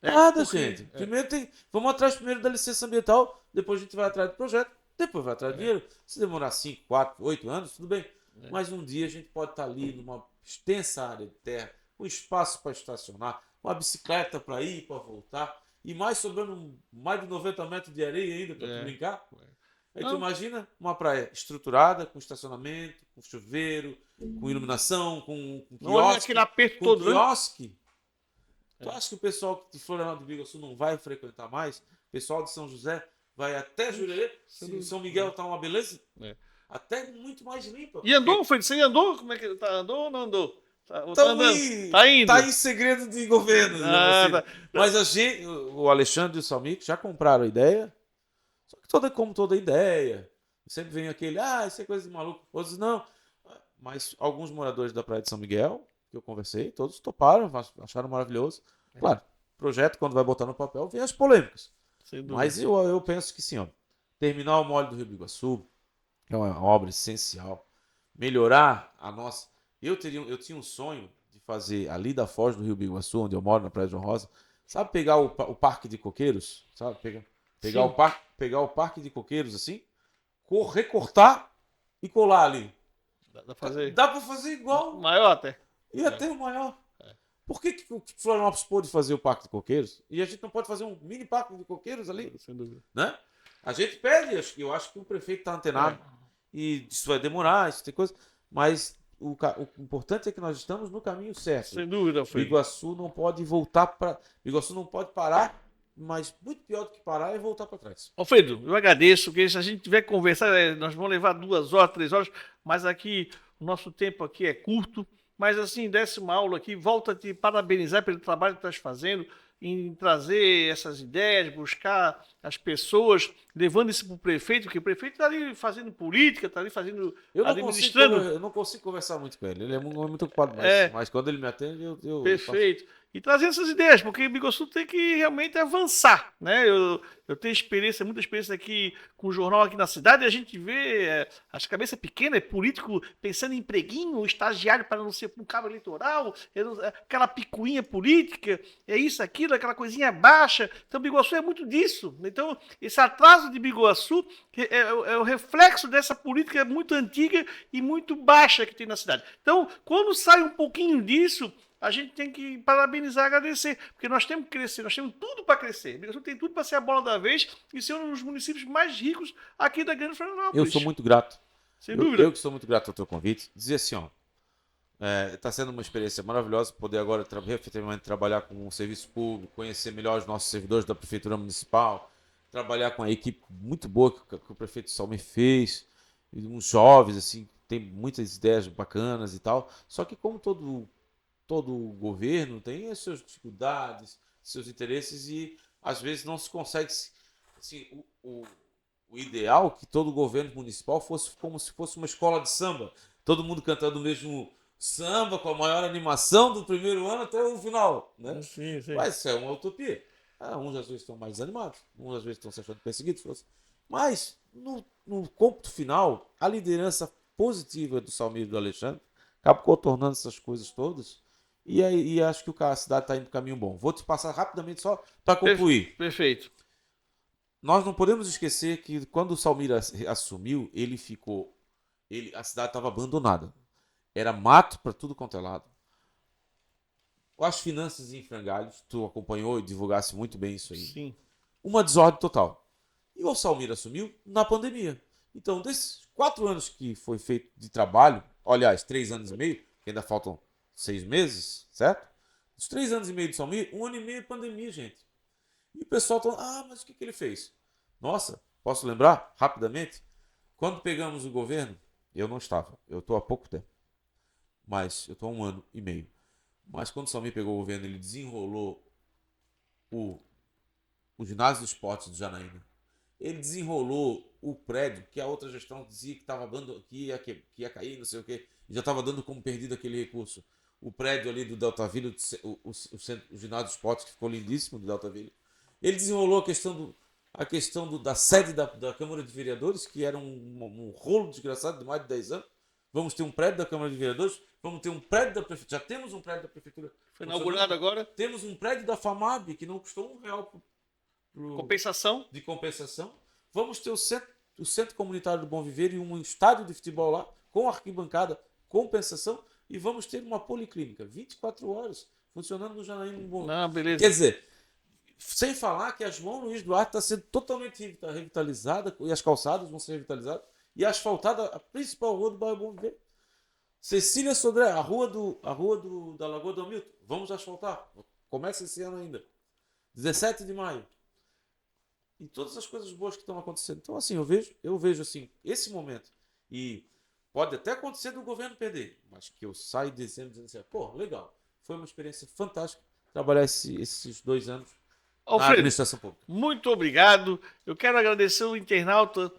Nada, gente. Primeiro vamos atrás primeiro da licença ambiental, depois a gente vai atrás do projeto, depois vai atrás do dinheiro. Se demorar 5, 4, 8 anos, tudo bem. Mas um dia a gente pode estar ali numa extensa área de terra, com espaço para estacionar, uma bicicleta para ir, para voltar, e mais sobrando mais de 90 metros de areia ainda para tu brincar. Aí tu imagina uma praia estruturada, com estacionamento, com chuveiro, com iluminação, com quiosque. Não é aquele aperto todo, quiosque. Tu acha que o pessoal de Florianópolis do Biguaçu não vai frequentar mais? O pessoal de São José vai até Jurerê? São Miguel tá uma beleza? Até muito mais limpa. E andou? Você andou? Como é que tá? Andou ou não andou? Tá indo. Tá em segredo de governo. Mas o Alexandre e o Salmico já compraram a ideia. Só que como toda ideia, sempre vem aquele, isso é coisa de maluco. Outros não. Mas alguns moradores da Praia de São Miguel, que eu conversei, todos toparam, acharam maravilhoso. Claro, projeto, quando vai botar no papel, vem as polêmicas. Mas eu penso que sim, ó, terminar o Mole do Rio Biguaçu é uma obra essencial. Melhorar a nossa... Eu tinha um sonho de fazer ali da Foz do Rio Biguaçu, onde eu moro, na Praia de João Rosa, sabe, pegar o Parque de Coqueiros, sabe, pegar o Parque de Coqueiros, assim, recortar e colar ali. Dá pra fazer. Dá para fazer igual. Maior até. E até o maior. Por que o Florianópolis pode fazer o Parque de Coqueiros e a gente não pode fazer um mini Parque de Coqueiros ali? Sem dúvida. Né? A gente pede, eu acho que o prefeito está antenado e isso vai demorar, isso tem coisa, mas o importante é que nós estamos no caminho certo. Sem dúvida, Alfredo. Biguaçu não pode voltar para... Biguaçu não pode parar, mas muito pior do que parar é voltar para trás. Alfredo, eu agradeço, porque se a gente tiver que conversar, nós vamos levar 2 horas, 3 horas, mas aqui, o nosso tempo aqui é curto. Mas assim, desse uma aula aqui, volto a te parabenizar pelo trabalho que estás fazendo, em trazer essas ideias, buscar as pessoas, levando isso para o prefeito, porque o prefeito está ali fazendo política, está ali fazendo, administrando. Eu não consigo conversar muito com ele, ele é muito ocupado, mas quando ele me atende, eu Perfeito. E trazendo essas ideias, porque o Biguaçu tem que realmente avançar, né? Eu tenho experiência, muita experiência aqui com o jornal aqui na cidade, e a gente vê as cabeças pequenas, político pensando em empreguinho, estagiário para não ser um cabo eleitoral, aquela picuinha política, é isso, aquilo, aquela coisinha baixa. Então, Biguaçu é muito disso. Então, esse atraso de Biguaçu é o reflexo dessa política muito antiga e muito baixa que tem na cidade. Então, quando sai um pouquinho disso, a gente tem que parabenizar e agradecer, porque nós temos que crescer, nós temos tudo para crescer. Biguaçu tem tudo para ser a bola da vez e ser um dos municípios mais ricos aqui da Grande Florianópolis. Eu sou muito grato. Sem dúvida. Eu que sou muito grato ao teu convite. Dizer assim, ó, está sendo uma experiência maravilhosa poder agora efetivamente trabalhar com o serviço público, conhecer melhor os nossos servidores da Prefeitura Municipal, trabalhar com a equipe muito boa que o prefeito Salme fez, e uns jovens, assim, tem muitas ideias bacanas e tal. Só que como todo governo tem as suas dificuldades, seus interesses e às vezes não se consegue, assim, o ideal é que todo governo municipal fosse como se fosse uma escola de samba, todo mundo cantando o mesmo samba com a maior animação do primeiro ano até o final, né? Sim. Mas isso é uma utopia. Uns às vezes estão mais desanimados, uns às vezes estão se achando perseguidos, mas no cômputo final, a liderança positiva do Salmir e do Alexandre acaba contornando essas coisas todas. E acho que a cidade está indo para um caminho bom. Vou te passar rapidamente só para concluir. Perfeito. Nós não podemos esquecer que quando o Salmir assumiu, a cidade estava abandonada. Era mato para tudo quanto é lado. As finanças em frangalhos, tu acompanhou e divulgasse muito bem isso aí. Sim. Uma desordem total. E o Salmir assumiu na pandemia. Então, desses 4 anos que foi feito de trabalho, aliás, 3 anos e meio, que ainda faltam 6 meses, certo? Os 3 anos e meio de Salmir, 1 ano e meio de pandemia, gente. E o pessoal tá, mas o que ele fez? Nossa, posso lembrar, rapidamente? Quando pegamos o governo, eu não estava, eu estou há pouco tempo. Mas eu estou há 1 ano e meio. Mas quando o Salmir pegou o governo, ele desenrolou o ginásio dos esportes do Janaína. Ele desenrolou o prédio, que a outra gestão dizia que estava dando, que ia cair, não sei o quê, e já estava dando como perdido aquele recurso. O prédio ali do Delta Vila, o ginásio dos esportes, que ficou lindíssimo do Delta Vila. Ele desenrolou a questão da sede da Câmara de Vereadores, que era um rolo desgraçado de mais de 10 anos. Vamos ter um prédio da Câmara de Vereadores, vamos ter um prédio da Prefeitura. Já temos um prédio da Prefeitura. Foi inaugurado agora. Temos um prédio da FAMAB, que não custou R$1 de compensação. Vamos ter o Centro Comunitário do Bom Viver e um estádio de futebol lá, com arquibancada, compensação. E vamos ter uma policlínica, 24 horas, funcionando no Janaína Bom Viver. Não, beleza. Quer dizer, sem falar que a João Luiz Duarte está sendo totalmente revitalizada, e as calçadas vão ser revitalizadas, e asfaltada a principal rua do bairro Bom Viver. Cecília Sodré, a rua da Lagoa do Hamilton, vamos asfaltar. Começa esse ano ainda. 17 de maio. E todas as coisas boas que estão acontecendo. Então, assim, eu vejo assim, esse momento. E pode até acontecer do governo perder, mas que eu saio dizendo assim, pô, legal. Foi uma experiência fantástica trabalhar esses 2 anos Alfredo, na administração pública. Muito obrigado. Eu quero agradecer o internauta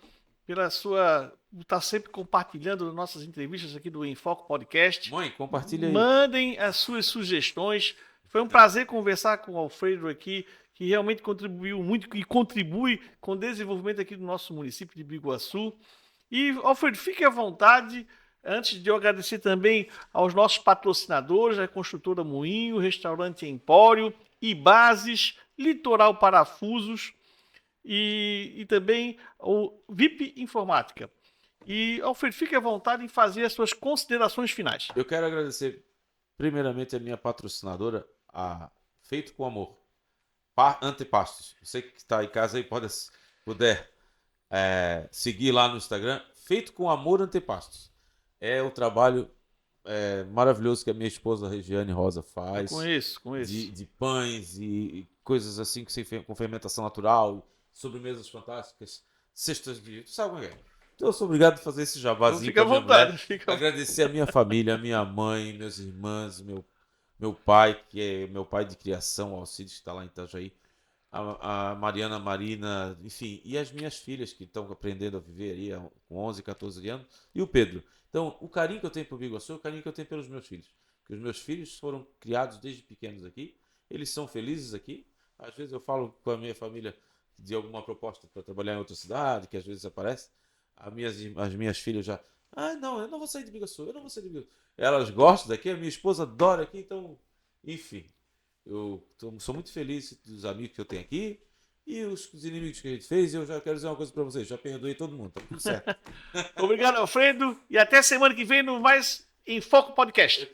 pela sua... estar sempre compartilhando nossas entrevistas aqui do Enfoque Podcast. Mãe, compartilha aí. Mandem as suas sugestões. Foi um prazer conversar com o Alfredo aqui, que realmente contribuiu muito e contribui com o desenvolvimento aqui do nosso município de Biguaçu. E, Alfredo, fique à vontade. Antes de eu agradecer também aos nossos patrocinadores, a Construtora Moinho, Restaurante Empório, Ibases, Litoral Parafusos. e também o VIP Informática. E, Alfredo, fique à vontade em fazer as suas considerações finais. Eu quero agradecer primeiramente a minha patrocinadora, a Feito com Amor, Antepastos. Você que está em casa aí puder seguir lá no Instagram, Feito com Amor Antepastos. É o trabalho maravilhoso que a minha esposa Regiane Rosa faz. Com isso. De pães e coisas assim com fermentação natural, sobremesas fantásticas, cestas de... Tu sabe como é? Então eu sou obrigado a fazer esse jabazinho. Fica à vontade. Agradecer a minha família, a minha mãe, meus irmãos, meu pai, que é meu pai de criação, o Alcides, que está lá em Itajaí, a Mariana, Marina, enfim, e as minhas filhas que estão aprendendo a viver aí com 11, 14 anos, e o Pedro. Então, o carinho que eu tenho por Biguaçu é o carinho que eu tenho pelos meus filhos. Porque os meus filhos foram criados desde pequenos aqui, eles são felizes aqui. Às vezes eu falo com a minha família de alguma proposta para trabalhar em outra cidade, que às vezes aparece. As minhas filhas já... não, eu não vou sair de Biguaçu, eu não vou sair de Biguaçu. Elas gostam daqui, a minha esposa adora aqui, então... Enfim, eu sou muito feliz dos amigos que eu tenho aqui e os inimigos que a gente fez. E eu já quero dizer uma coisa para vocês, já perdoei todo mundo, tá tudo certo. Obrigado, Alfredo, e até semana que vem no Mais em Foco Podcast.